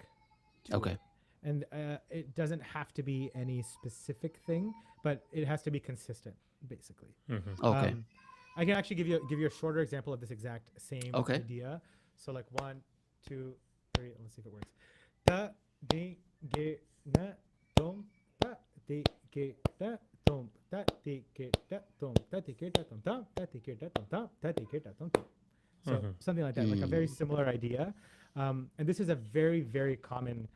to Okay. it. And it doesn't have to be any specific thing, but it has to be consistent, basically. Okay. I can actually give you a shorter example of this exact same Okay. idea. So like 1, 2, 3. Let's see if it works. Ta di ge na tom ta di ge da tom ta di ge da tom ta di ge da tom ta di ge da tom ta di ge da tom. So something like that, like a very similar idea. And this is a very, very common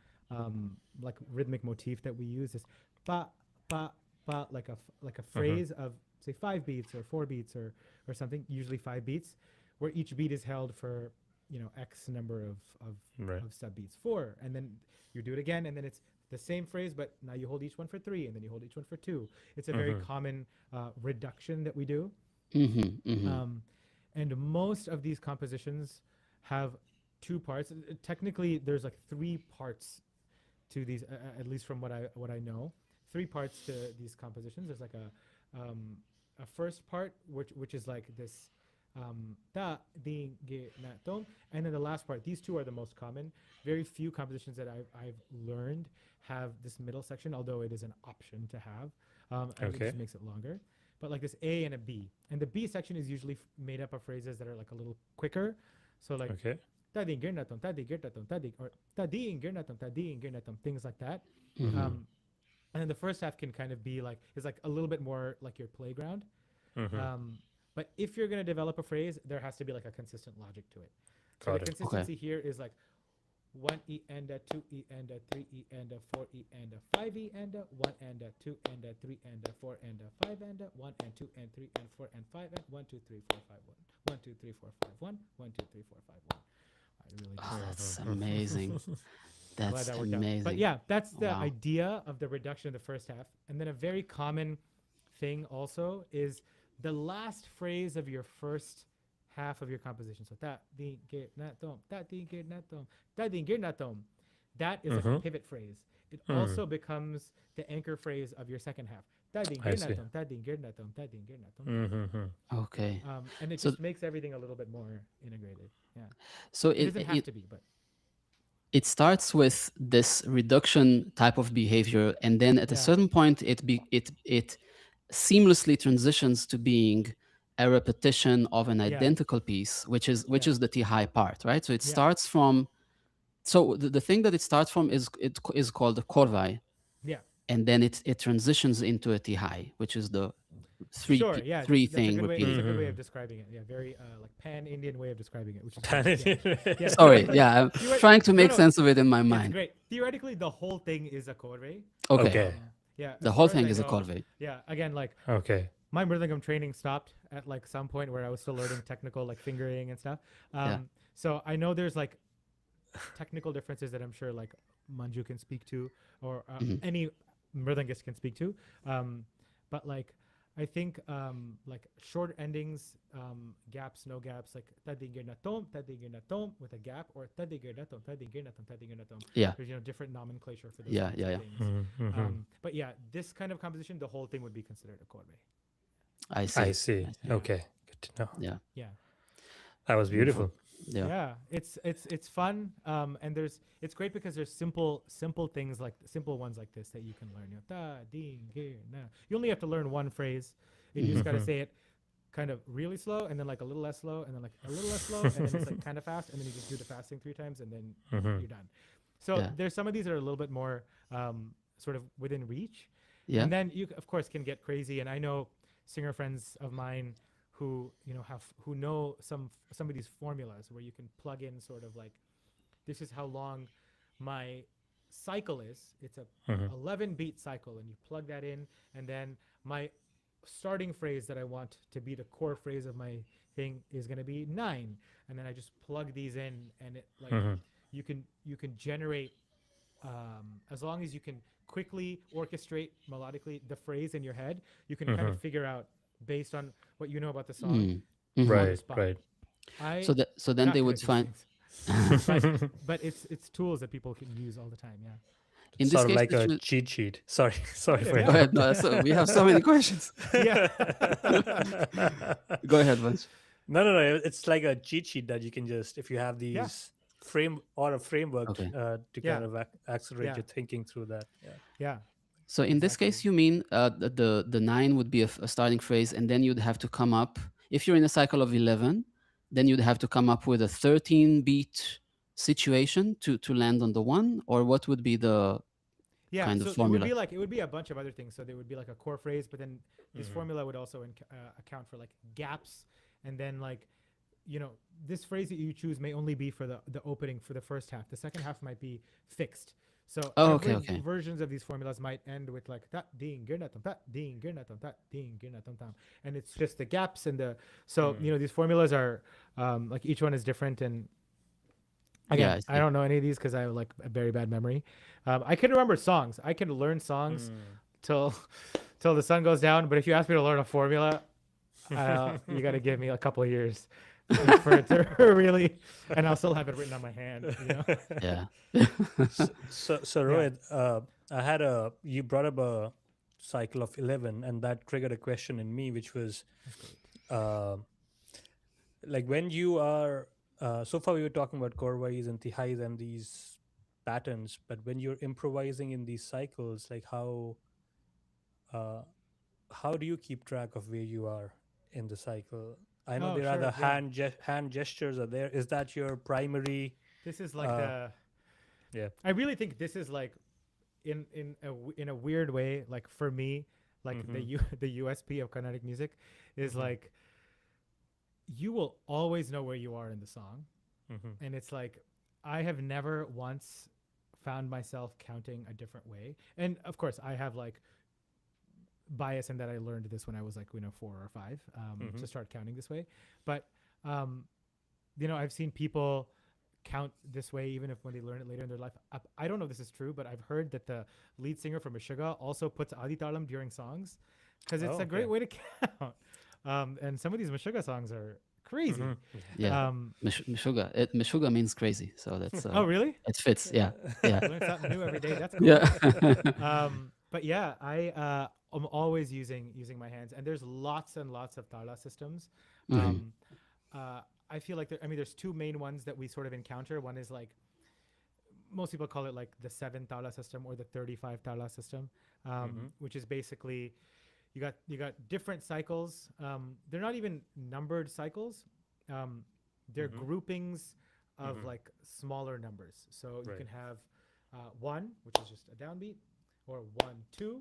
like rhythmic motif that we use, is pa pa pa, like a phrase of say 5 beats or 4 beats or something, usually 5 beats, where each beat is held for X number of sub beats, 4, and then you do it again, and then it's the same phrase, but now you hold each one for 3, and then you hold each one for 2. It's a very common reduction that we do. And most of these compositions have 2 parts. Technically, there's like 3 parts to these, at least from what I know. 3 parts to these compositions. There's like a first part, which is like this ta di ge na tom, and then the last part. These 2 are the most common. Very few compositions that I've learned have this middle section, although it is an option to have. And it just makes it longer. But like this A and a B, and the B section is usually made up of phrases that are like a little quicker. So like ta di ge na tom, ta di ge na tom, ta di, or ta di ge na tom, ta di ge na tom, things like that. and then the first half can kind of be like is like a little bit more like your playground. Mm-hmm. But if you're going to develop a phrase, there has to be like a consistent logic to it. So Got the it. Okay. consistency here is like 1 E and a 2 E and a 3 E and a 4 E and a 5 E and a 1 and a 2 and a 3 and a 4 and a 5 and a 1 and 2 and 3 and 4 and 5 and 1 2 3 4 5 1 1 2 3 4 5 1 1 2 3 4 5 1. I really Oh, just that's amazing. glad That's that worked out. But amazing. yeah, that's the Wow. idea of the reduction in the first half. And then a very common thing also is the last phrase of your first half of your composition. So that di ge na tom, that di ge na tom, that di ge na tom. That is like a Mm-hmm. pivot phrase. It Mm. also becomes the anchor phrase of your second half. Da di I ge na see. tom, da di ge na tom, da di ge na tom. Mm-hmm. Okay. And it So just makes everything a little bit more integrated. Yeah. so It doesn't have it to be, but it starts with this reduction type of behavior, and then at a yeah. certain point it seamlessly transitions to being a repetition of an Yeah. identical piece, which Yeah. is the T high part, right? So it Yeah. starts from, so the thing that it starts from is called the korvai, Yeah. and then it transitions into a T high, which is the Sure. Yeah, three that's a thing good way. That's repeated. a good way Mm-hmm. of describing it. Yeah, very like pan-Indian way of describing it, which is great. Planet. Yeah, yeah. Sorry, But yeah, I'm theoret- trying to no, make no, sense of it in my it's mind. great. Theoretically, the whole thing is a korve. Okay, Okay. Yeah, the as whole far as thing I is a know. korvai. Yeah, again, like Okay. my mridangam training stopped at like some point where I was still learning technical like fingering and stuff. Yeah. So I know there's like technical differences that I'm sure like Manju can speak to, or Mhm. any mridangist can speak to. But like I think like short endings, gaps, no gaps, like tadigirnatom with a gap, or tadigirnatom. Yeah, There's different nomenclature for those yeah, kinds yeah, of yeah. things. Mm-hmm. But yeah, this kind of composition, the whole thing would be considered a korbe. I I see. see. I see. Okay. Good to know. Yeah, Yeah. That was beautiful. beautiful. Yeah. Yeah, it's fun, and it's great because there's simple things like simple ones like this that you can learn. Da, ding, ge, na. You only have to learn one phrase, and you just gotta Mhm. say it kind of really slow, and then like a little less slow, and then like a little less slow, and then it's like kind of fast, and then you just do the fast thing 3 times, and then Mhm. you're done. So Yeah. there's some of these that are a little bit more sort of within reach, Yeah. and then you of course can get crazy. And I know singer friends of mine who who know some of these formulas where you can plug in sort of like, this is how long my cycle is. It's a Mhm. 11 beat cycle, and you plug that in, and then my starting phrase that I want to be the core phrase of my thing is going to be 9, and then I just plug these in, and it like Mhm. you can generate, as long as you can quickly orchestrate melodically the phrase in your head, you can kind of Mhm. figure out based on what you know about the song Mm. on Mhm. the Right. spot. Right. I So then not they good would at these find. things, but it's tools that people can use all the time. Yeah. In this Sort of case, like it a should. cheat sheet. Sorry. Sorry Kind for of, Go yeah. ahead. No, so we have so many questions. Yeah. Go ahead, Vansh. No. It's like a cheat sheet that you can just, if you have Yeah. these a framework Okay. to Yeah. kind of accelerate Yeah. your thinking through that. Yeah. Yeah. So in this Exactly. case, you mean the 9 would be a starting phrase, and then you'd have to come up. If you're in a cycle of 11, then you'd have to come up with a 13 beat situation to land on the 1, or what would be the Yeah, kind of so it would formula? be like, it would be a bunch of other things. So there would be like a core phrase, but then this Mhm. formula would also account for like gaps, and then like, this phrase that you choose may only be for the opening for the first half. The second half might be fixed. So Oh, every okay. versions of these formulas might end with like that ding girnatum, that ding girnatum, that ding girnatum tam, and it's just the gaps and the so these formulas are like each one is different. And Yeah, again, I I see. don't know any of these because I have like a very bad memory. I can remember songs. I can learn songs till till the sun goes down. But if you ask me to learn a formula, you got to give me a couple of years for it to really, and I'll still have it written on my hand. Yeah. So Rohit, I had you brought up a cycle of 11, and that triggered a question in me, which was, uh, like when you are, so far we were talking about korvais and tihais and these patterns, but when you're improvising in these cycles, like uh, how do you keep track of where you are in the cycle? I know Oh, there are the sure, yeah. hand gestures are there. Is that your primary? This is like Yeah. I really think this is like in a weird way, like for me, like the USP of Carnatic music is like you will always know where you are in the song, and it's like I have never once found myself counting a different way. And of course, I have like bias in that I learned this when I was like 4 or 5 to start counting this way. But I've seen people count this way even if when they learn it later in their life. I don't know if this is true, but I've heard that the lead singer from Meshuggah also puts Adi Talam during songs because it's a great way to count. And some of these Meshuggah songs are crazy. Yeah, Meshuggah means crazy, so that's oh really? it fits. Yeah, I yeah, learn something new every day. That's cool. yeah. But yeah, I'm always using my hands, and there's lots and lots of tala systems. I feel like there's two main ones that we sort of encounter. One is like most people call it like the 7 tala system or the 35 tala system, which is basically you got different cycles. They're not even numbered cycles. They're groupings of like smaller numbers. So you can have 1, which is just a downbeat, or 1, 2,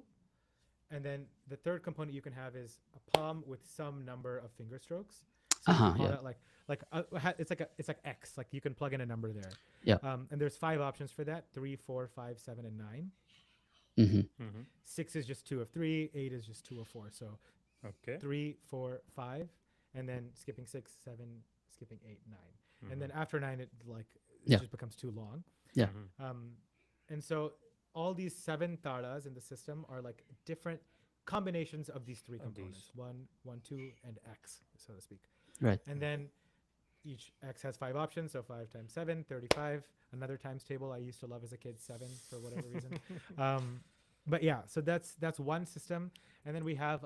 and then the third component you can have is a palm with some number of finger strokes. So you can call that it's like X. Like you can plug in a number there. Yeah. And there's 5 options for that: 3, 4, 5, 7, and 9. 6 is just 2 of 3. 8 is just 2 of 4. So 3, 4, 5, and then skipping 6, 7, skipping 8, 9, and then after 9 it just becomes too long. Yeah. And so all these 7 talas in the system are like different combinations of these 3 components: 1, 1, 2, and X, so to speak. Right. And then each X has 5 options, so 5 times 7, 35. Another times table I used to love as a kid, 7 for whatever reason. But yeah, so that's one system. And then we have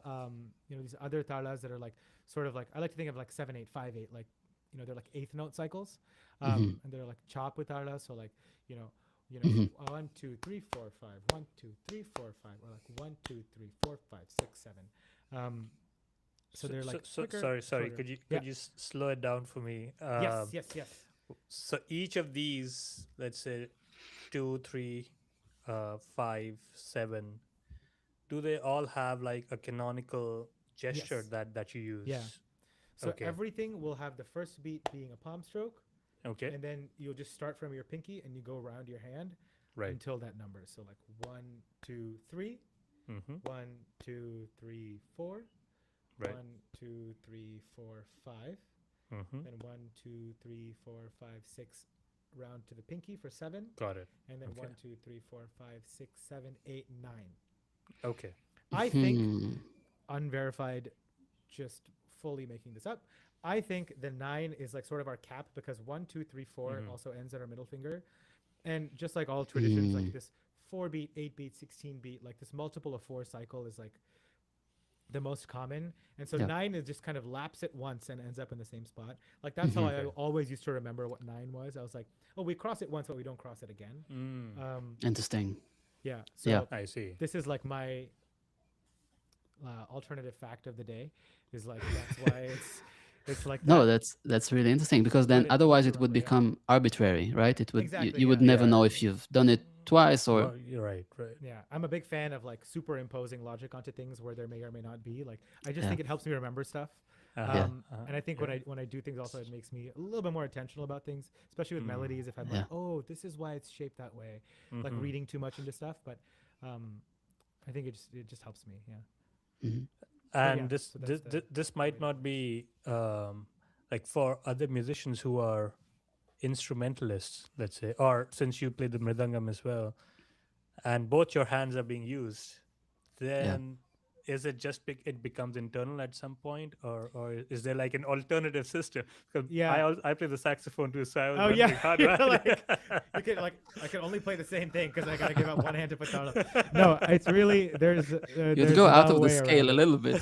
these other talas that are like sort of like, I like to think of like 7, 8, 5, 8, like they're like 8th note cycles, and they're like chop with talas. So like 1, 2, 3, 4, 5, 1, 2, 3, 4, 5, or like 1, 2, 3, 4, 5, 6, 7. So they're like quicker, sorry. shorter. Could you slow it down for me? Yes. So each of these, let's say 2, 3, 5, 7, do they all have like a canonical gesture that you use? Yeah. So everything will have the first beat being a palm stroke. Okay. And then you'll just start from your pinky and you go around your hand until that number. So like 1, 2, 3, 1, 2, 3, 4. 1, 2, 3, 4, 5. Then 1, 2, 3, 4, 5, 6. Round to the pinky for 7. Got it. And then 1, 2, 3, 4, 5, 6, 7, 8, 9. Okay. I think unverified, just fully making this up, I think the 9 is like sort of our cap because 1, 2, 3, 4 also ends at our middle finger. And just like all traditions, like this 4 beat, 8 beat, 16 beat, like this multiple of 4 cycle is like the most common. And so 9 is just kind of laps it once and ends up in the same spot. Like that's how I always used to remember what 9 was. I was like, oh, we cross it once, but we don't cross it again. Interesting. Yeah. So I see. This is like my alternative fact of the day is like, that's why it's like No, that. that's really interesting because then otherwise it would become arbitrary, right? It would you would never know if you've done it twice or You're right. Yeah, I'm a big fan of like superimposing logic onto things where there may or may not be. Like I just think it helps me remember stuff. And I think when I do things also it makes me a little bit more intentional about things, especially with melodies. If I'm like, oh, this is why it's shaped that way, like reading too much into stuff. But I think it just helps me. Yeah. And this might not be like for other musicians who are instrumentalists, let's say, or since you play the mridangam as well, and both your hands are being used, then is it just it becomes internal at some point, or is there like an alternative system? Because I play the saxophone too, so I was wondering how do you can like I can only play the same thing because I gotta give up one hand to put down. No, it's really there's you'd go out of the scale a little bit.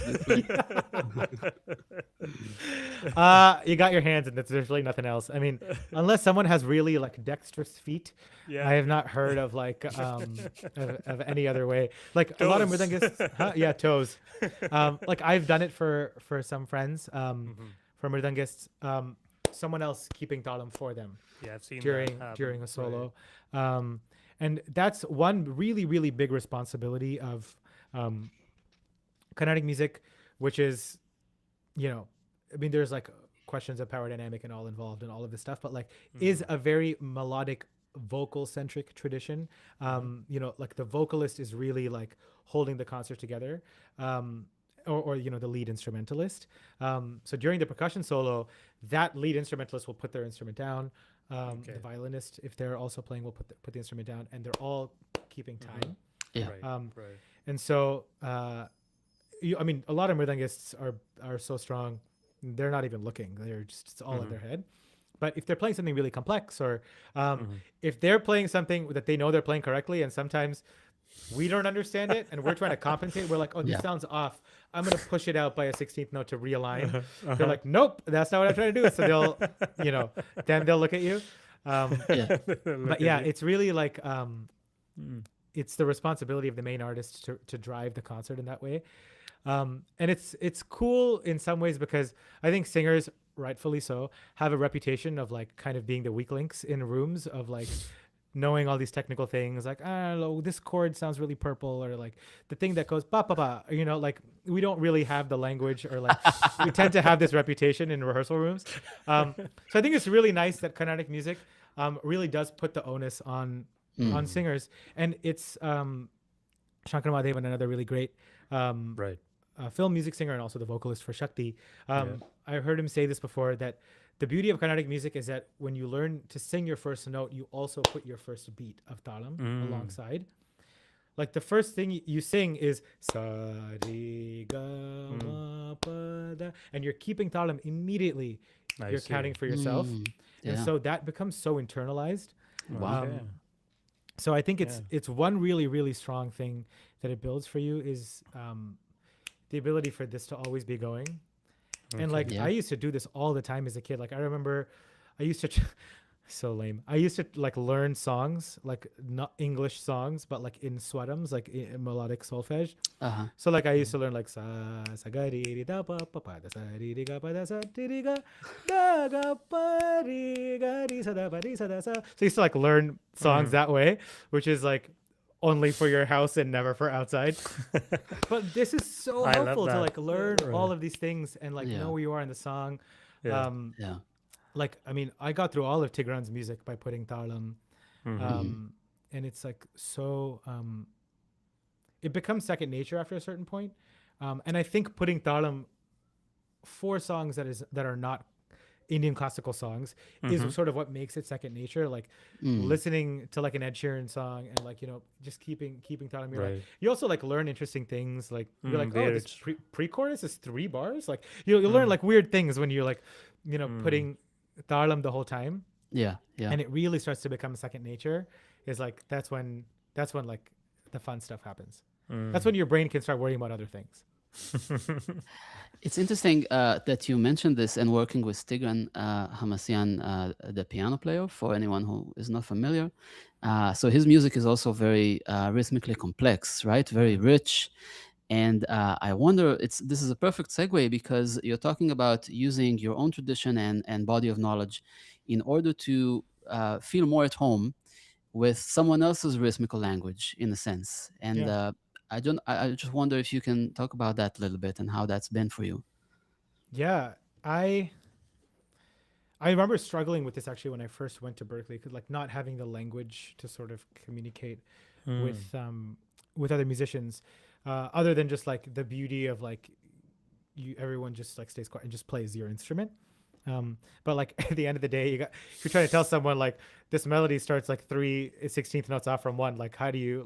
You got your hands and there's really nothing else. I mean, unless someone has really like dexterous feet, I have not heard of like of any other way. Like toes. A lot of mridangists, toes. Like I've done it for some friends for mridangists. Someone else keeping talam for them. Yeah, I've seen during a solo. And that's one really, really big responsibility of um, Carnatic music, which is, you know, I mean, there's like questions of power dynamic and all involved and all of this stuff, but like is a very melodic vocal centric tradition. You know, like the vocalist is really like holding the concert together. Or you know, the lead instrumentalist. So during the percussion solo, that lead instrumentalist will put their instrument down. The violinist, if they're also playing, will put the instrument down, and they're all keeping time. Yeah. Right. And so, I mean, a lot of mridangists are so strong, they're not even looking. They're just, it's all in their head. But if they're playing something really complex, or if they're playing something that they know they're playing correctly, and sometimes we don't understand it, and we're trying to compensate, we're like, oh, this sounds off. I'm going to push it out by a 16th note to realign. They're like, nope, that's not what I'm trying to do. So they'll, you know, then they'll look at you. But yeah, it's really like, it's the responsibility of the main artist to drive the concert in that way. And it's cool in some ways, because I think singers, rightfully so, have a reputation of like kind of being the weak links in rooms, of like knowing all these technical things, like, oh, this chord sounds really purple, or like the thing that goes ba ba ba, you know, like we don't really have the language, or like we tend to have this reputation in rehearsal rooms. So I think it's really nice that Carnatic music really does put the onus on singers. And it's Shankar Mahadevan, another really great film music singer, and also the vocalist for Shakti. I heard him say this before, that the beauty of Carnatic music is that when you learn to sing your first note, you also put your first beat of talam alongside. Like the first thing you sing is sa re ga ma pa da, and you're keeping talam immediately. You're counting for yourself, and so that becomes so internalized. Wow. So I think it's one really, really strong thing that it builds for you, is the ability for this to always be going. And like I used to do this all the time as a kid. Like I remember I used to so lame. I used to like learn songs, like not English songs, but like in swarams, like in melodic solfege. So like I used to learn like sa sa ga ri ri da pa pa pa da sa ri ri ga pa da sa ti ri ga da ga pa ri ga ri sa da pa ri sa da sa. So I used to like learn songs that way, which is like only for your house and never for outside. But this is so helpful to like learn all of these things and like know where you are in the song. Like, I mean, I got through all of Tigran's music by putting talam. And it's like so, it becomes second nature after a certain point. And I think putting talam for songs that are not Indian classical songs is sort of what makes it second nature. Like listening to like an Ed Sheeran song and like, you know, just keeping talam. Like, you also like learn interesting things. Like you're like, oh, this pre-chorus is 3 bars. Like you learn like weird things when you're like, you know, putting talam the whole time. And it really starts to become second nature. Is like that's when like the fun stuff happens. That's when your brain can start worrying about other things. It's interesting that you mentioned this, and working with Tigran Hamasyan, the piano player, for anyone who is not familiar. So his music is also very rhythmically complex, right? Very rich. And I wonder, this is a perfect segue, because you're talking about using your own tradition and body of knowledge in order to feel more at home with someone else's rhythmical language, in a sense. And I just wonder if you can talk about that a little bit and how that's been for you. Yeah, I remember struggling with this actually when I first went to Berkeley, because like not having the language to sort of communicate with other musicians, other than just like the beauty of like everyone just like stays quiet and just plays your instrument. But like at the end of the day, if you're trying to tell someone like this melody starts like 3 16th notes off from 1, like how do you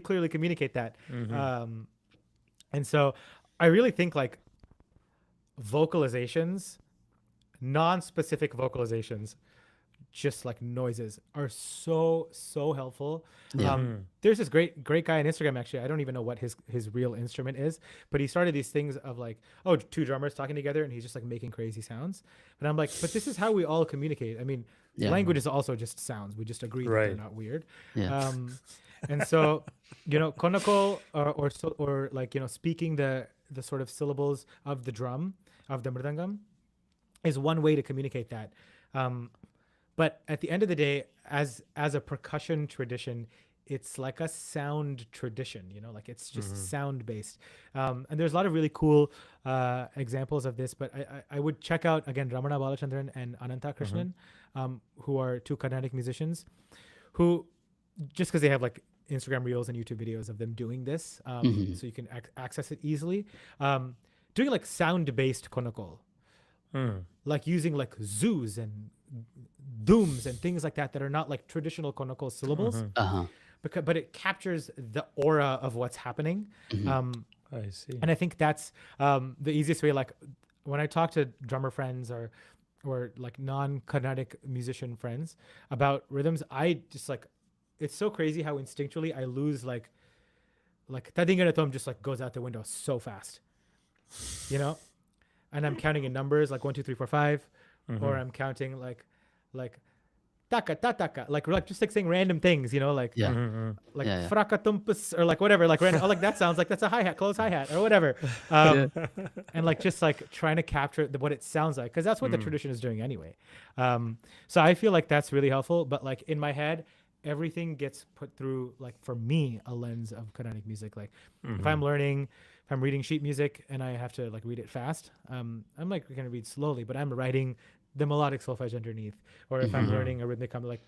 clearly communicate that? And so I really think like vocalizations, non-specific vocalizations, just like noises, are so helpful. There's this great guy on Instagram, actually. I don't even know what his real instrument is, but he started these things of like, 2 drummers talking together and he's just like making crazy sounds. But I'm like, but this is how we all communicate. I mean, language is also just sounds. We just agree that they're not weird. And so, you know, konako or like, you know, speaking the sort of syllables of the drum, of the mridangam, is one way to communicate that. But at the end of the day, as a percussion tradition, it's like a sound tradition, like it's just sound based. And there's a lot of really cool examples of this. But I would check out again Ramana Balachandran and Ananta Krishnan, who are two Carnatic musicians, who just because they have like Instagram reels and YouTube videos of them doing this, so you can access it easily. Doing like sound based konokol, like using like zoos and dooms and things like that are not like traditional konokol syllables, but it captures the aura of what's happening. I see. And I think that's the easiest way. Like when I talk to drummer friends or like non-Carnatic musician friends about rhythms, I just like, it's so crazy how instinctually I lose like Tadingaratom just like goes out the window so fast, and I'm counting in numbers like 1, 2, 3, 4, 5, or I'm counting like taka tataka, like just like saying random things, like frakatumpas or like whatever, like random, like that sounds like that's a hi-hat, close hi-hat or whatever, and like just like trying to capture what it sounds like, because that's what the tradition is doing anyway. So I feel like that's really helpful, but like in my head everything gets put through, like for me, a lens of Carnatic music. Like if I'm reading sheet music and I have to like read it fast, I'm like going to read slowly, but I'm writing the melodic solfege underneath. Or if I'm learning a rhythmic, I'm like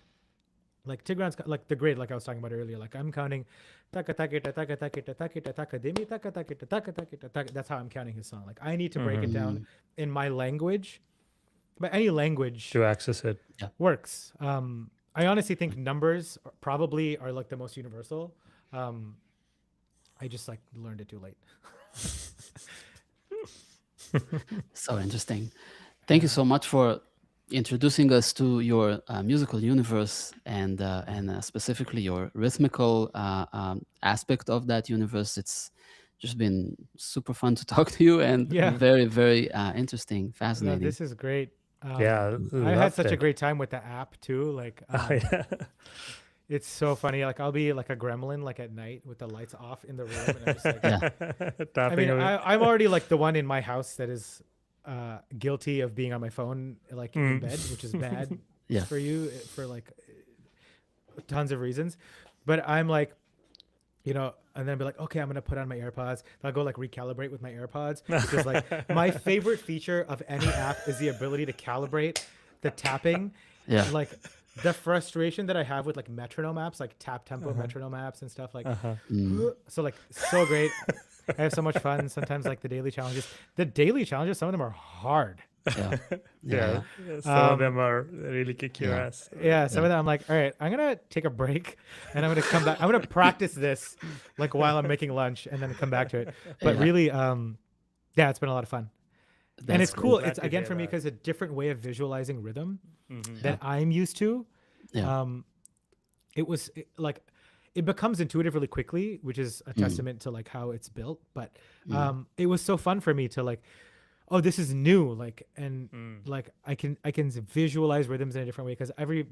Tigran's like the grade, like I was talking about earlier, like I'm counting taka taka taka taka taka taka demi taka taka taka taka taka. That's how I'm counting his song. Like I need to break it down in my language, but any language to access it works. I honestly think numbers probably are like the most universal. I just like learned it too late. So interesting. Thank you so much for introducing us to your musical universe and specifically your rhythmical aspect of that universe. It's just been super fun to talk to you and very, very interesting, fascinating. No, this is great. I loved had such a it. great time with the app too. Like, it's so funny. Like I'll be like a gremlin, like at night with the lights off in the room. And I'm just like, I Tapping mean, away. I'm already like the one in my house that is guilty of being on my phone, like in bed, which is bad for you for like tons of reasons. But I'm like, and then I'll be like, okay, I'm gonna put on my AirPods. I'll go like recalibrate with my AirPods, because like my favorite feature of any app is the ability to calibrate the tapping. Like the frustration that I have with like metronome apps, like tap tempo metronome apps and stuff, like so like so great. I have so much fun. Sometimes like the daily challenges, some of them are hard. Some of them are really kick your ass. Some of them I'm like, all right, I'm gonna take a break and I'm gonna come back. I'm gonna practice this like while I'm making lunch and then come back to it. But really, it's been a lot of fun. And it's cool. It's again for me because a different way of visualizing rhythm that I'm used to. It becomes intuitive really quickly, which is a testament to like how it's built. But it was so fun for me to like, oh, this is new. Like, and like I can visualize rhythms in a different way, because every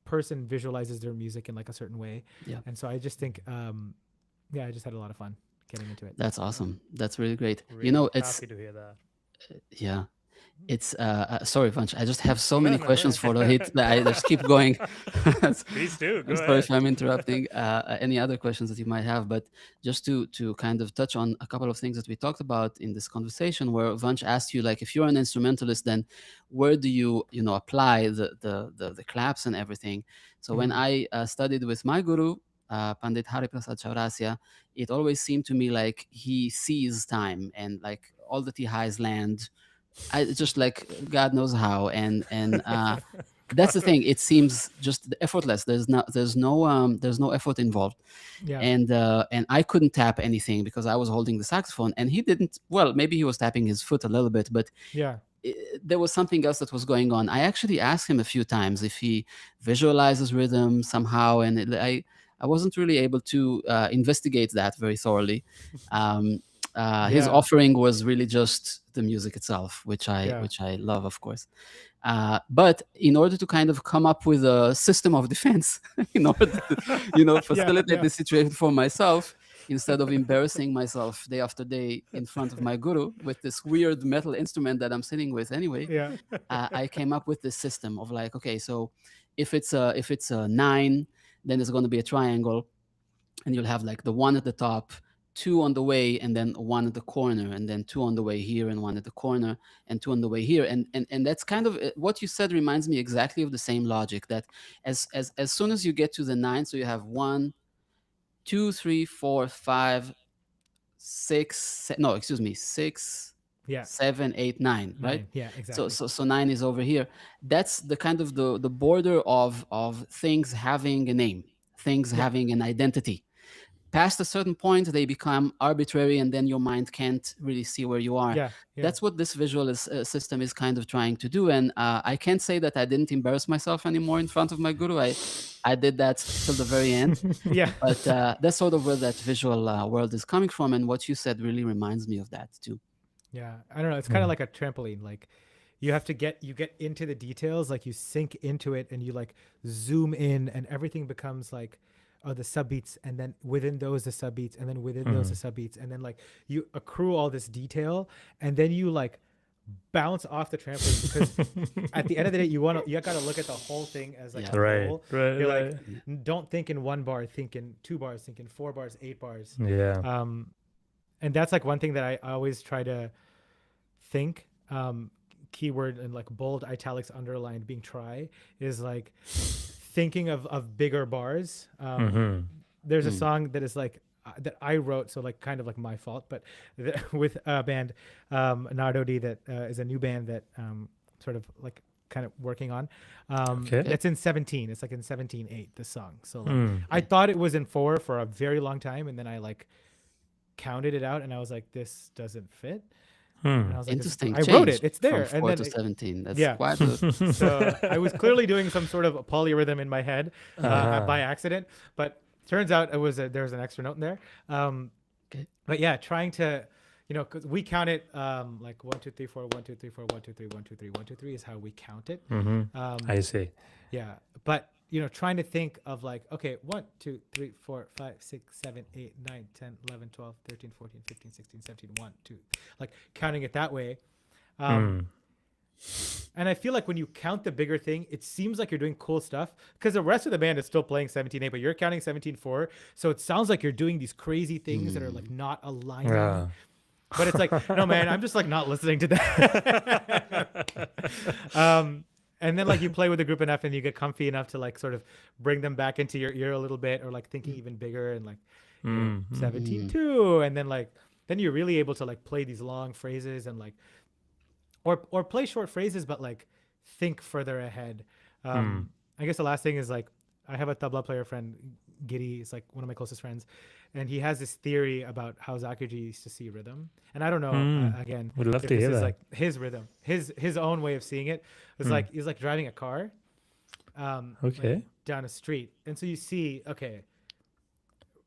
person visualizes their music in like a certain way. And so I just think, I just had a lot of fun getting into it. That's awesome. That's really great. Really It's happy to hear that. It's sorry, Vanch. I just have so many questions for Rohit that I just keep going. Please do. Go I'm sorry ahead. if I'm interrupting any other questions that you might have, but just to kind of touch on a couple of things that we talked about in this conversation, where Vanch asked you, like, if you're an instrumentalist, then where do you apply the claps and everything? So when I studied with my guru, Pandit Hariprasad Chaurasya, it always seemed to me like he sees time and like all the tihais land. I just like God knows how, and that's the thing. It seems just effortless. There's no effort involved, and I couldn't tap anything because I was holding the saxophone, and he didn't. Well, maybe he was tapping his foot a little bit, but there was something else that was going on. I actually asked him a few times if he visualizes rhythm somehow, and I wasn't really able to investigate that very thoroughly. His offering was really just the music itself, which I love, of course. But in order to kind of come up with a system of defense, in order to, facilitate the situation for myself, instead of embarrassing myself day after day in front of my guru with this weird metal instrument that I'm sitting with anyway, Yeah. I came up with this system of like, okay, so if it's a 9, then there's going to be a triangle, and you'll have like the one at the top, two on the way, and then one at the corner, and then two on the way here, and one at the corner, and two on the way here. And that's kind of what you said reminds me exactly of the same logic, that as soon as you get to the 9, so you have 1, 2, 3, 4, 5, 6, no, excuse me, 6, Yeah. 7, 8, 9, right? 9. Yeah, So exactly. so 9 is over here. That's the kind of the border of things having a name, things Yeah. having an identity. Past a certain point, they become arbitrary, and then your mind can't really see where you are. Yeah. Yeah. That's what this system is kind of trying to do. And I can't say that I didn't embarrass myself anymore in front of my guru. I did that till the very end. Yeah. But that's sort of where that visual world is coming from. And what you said really reminds me of that too. Yeah. I don't know. It's kind of like a trampoline. Like you have to get into the details, like you sink into it and you like zoom in, and everything becomes like, oh, the subbeats, and then within those the subbeats, and then within those the subbeats, and then like you accrue all this detail, and then you like bounce off the trampoline, because at the end of the day you gotta look at the whole thing as like Yeah. a Right, whole. right, You're right. like, don't think in 1 bar, think in 2 bars, think in 4 bars, 8 bars. Yeah. And that's like one thing that I always try to think, keyword and like bold, italics, underlined, being try, is like thinking of bigger bars. There's a song that is like that I wrote, so like kind of like my fault, but with a band, Nardodi, that is a new band that sort of like kind of working on. Okay. It's in 17. It's like in 17/8, the song. So like I thought it was in 4 for a very long time, and then I like counted it out, and I was like, this doesn't fit. And I was like, Interesting. I wrote change it. It's there. From And 4 then to 17. That's yeah. quite a, So I was clearly doing some sort of polyrhythm in my head by accident, but turns out there was an extra note in there. Okay. But yeah, trying to, cause we count it like 1, 2, 3, 4, 1, 2, 3, 4, 1, 2, 3, 1, 2, 3, 1, 2, 3 is how we count it. I see. Yeah, but trying to think of like, okay, 1, 2, 3, 4, 5, 6, 7, 8, 9, 10, 11, 12, 13, 14, 15, 16, 17, 1, 2, like counting it that way. And I feel like when you count the bigger thing, it seems like you're doing cool stuff, because the rest of the band is still playing 17/8, but you're counting 17/4. So it sounds like you're doing these crazy things that are like not aligning. Yeah. But it's like, no, man, I'm just like not listening to that. And then like you play with the group enough and you get comfy enough to like sort of bring them back into your ear a little bit, or like thinking even bigger, and like 17/2, and then you're really able to like play these long phrases, and like or play short phrases, but like think further ahead. I guess the last thing is like, I have a tabla player friend, Giri, is like one of my closest friends, and he has this theory about how Zakirji used to see rhythm. And I don't know, again, Would love if to this hear is that. like his rhythm, his own way of seeing it. It's like he's like driving a car, Okay. like down a street, and so you see, okay,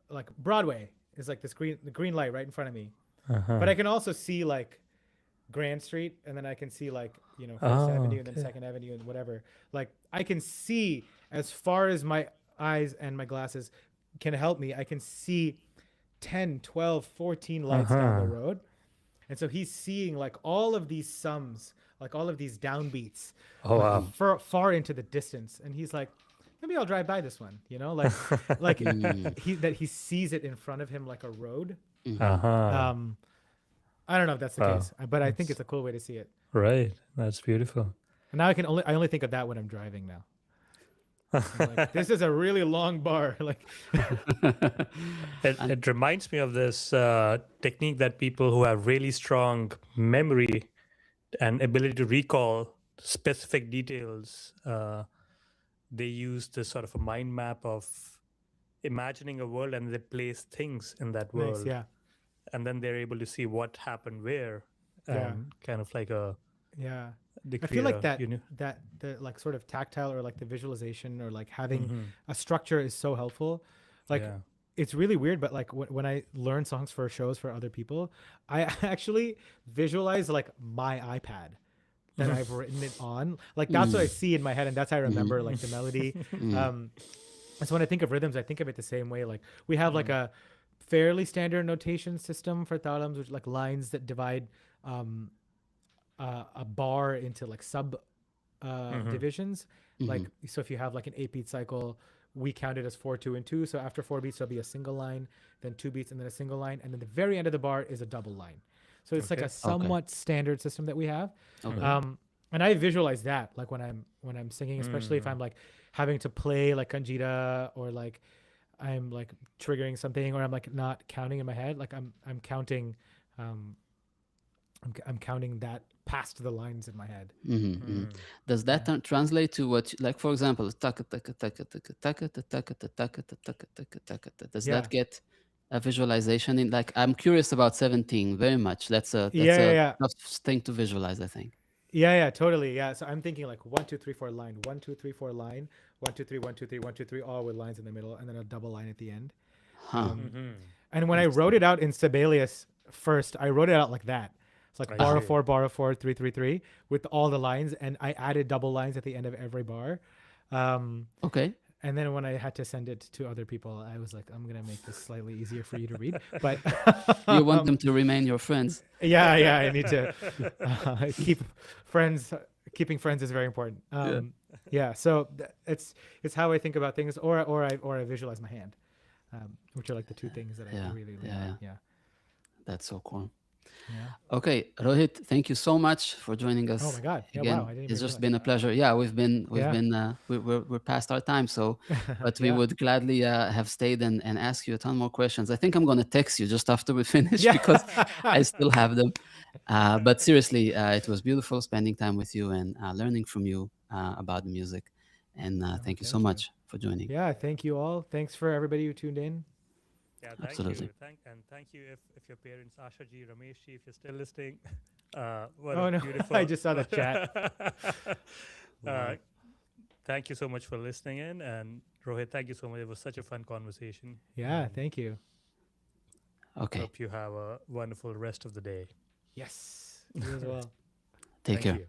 like Broadway is like the green light right in front of me, but I can also see like Grand Street, and then I can see like First Avenue, and then Second Avenue, and whatever. Like I can see as far as my eyes and my glasses can help me. I can see 10, 12, 14 lights down the road. And so he's seeing like all of these sums, like all of these downbeats, Oh, wow. far into the distance. And he's like, maybe I'll drive by this one, like he sees it in front of him like a road. I don't know if that's the case, but I think it's a cool way to see it. Right. That's beautiful. And now I only think of that when I'm driving now. I'm like, this is a really long bar. Like, It reminds me of this technique that people who have really strong memory and ability to recall specific details, they use this sort of a mind map of imagining a world, and they place things in that world. nice, yeah. And then they're able to see what happened where, Yeah. kind of like Yeah. they I feel like create that the like sort of tactile, or like the visualization, or like having a structure is so helpful. Like Yeah. it's really weird, but like when I learn songs for shows for other people, I actually visualize like my iPad that I've written it on. Like that's what I see in my head, and that's how I remember like the melody. And so when I think of rhythms, I think of it the same way. Like we have like a fairly standard notation system for talams, which like lines that divide um, a bar into like sub divisions. Mm-hmm. Like, so if you have like an 8-beat cycle, we count it as 4, 2, and 2. So after 4 beats, there'll be a single line, then 2 beats, and then a single line. And then the very end of the bar is a double line. So it's like Okay. a somewhat standard system that we have. Okay. And I visualize that like when I'm singing, especially if I'm like having to play like kanjita, or like I'm like triggering something, or I'm like not counting in my head. Like I'm counting, I'm counting that past the lines in my head. Mm-hmm. Mm-hmm. Does that translate to what, like, for example, taka taka taka taka taka taka taka taka taka taka taka? Does Yeah. that get a visualization in? Like, I'm curious about 17 very much. That's a Yeah. tough thing to visualize, I think. Yeah, totally. Yeah. So I'm thinking like 1, 2, 3, 4 line, 1, 2, 3, 4 line, 1, 2, 3, 1, 2, 3, 1, 2, 3, all with lines in the middle, and then a double line at the end. Huh. And when I wrote it out in Sibelius first, I wrote it out like that. It's like bar of see. 4, bar of 4, 3, 3, 3, with all the lines, and I added double lines at the end of every bar. Okay. And then when I had to send it to other people, I was like, I'm gonna make this slightly easier for you to read. But You want them to remain your friends. yeah, I need to keep friends. Keeping friends is very important. Yeah. So it's how I think about things, or I visualize my hand, which are like the two things that I really like. Yeah. That's so cool. Yeah. Okay, Rohit, thank you so much for joining us. Oh my God. Yeah, Again, wow, I didn't it's even just realize been a that. pleasure. Yeah, we've been Yeah. we're past our time, so but we Yeah. would gladly have stayed and ask you a ton more questions. I think I'm gonna text you just after we finish Yeah. because I still have them. But seriously, it was beautiful spending time with you and learning from you about the music. And thank you so Thank you. much for joining. Yeah. Thank you all. Thanks for everybody who tuned in. Yeah, thank Absolutely. you. Thank you if your parents, Asha ji, Ramesh ji, if you're still listening. What Oh a no, beautiful. I just saw the chat. Thank you so much for listening in, and Rohit, thank you so much. It was such a fun conversation. Yeah. Thank you. Okay, Hope you have a wonderful rest of the day. Yes. You as well. take Thank care. you.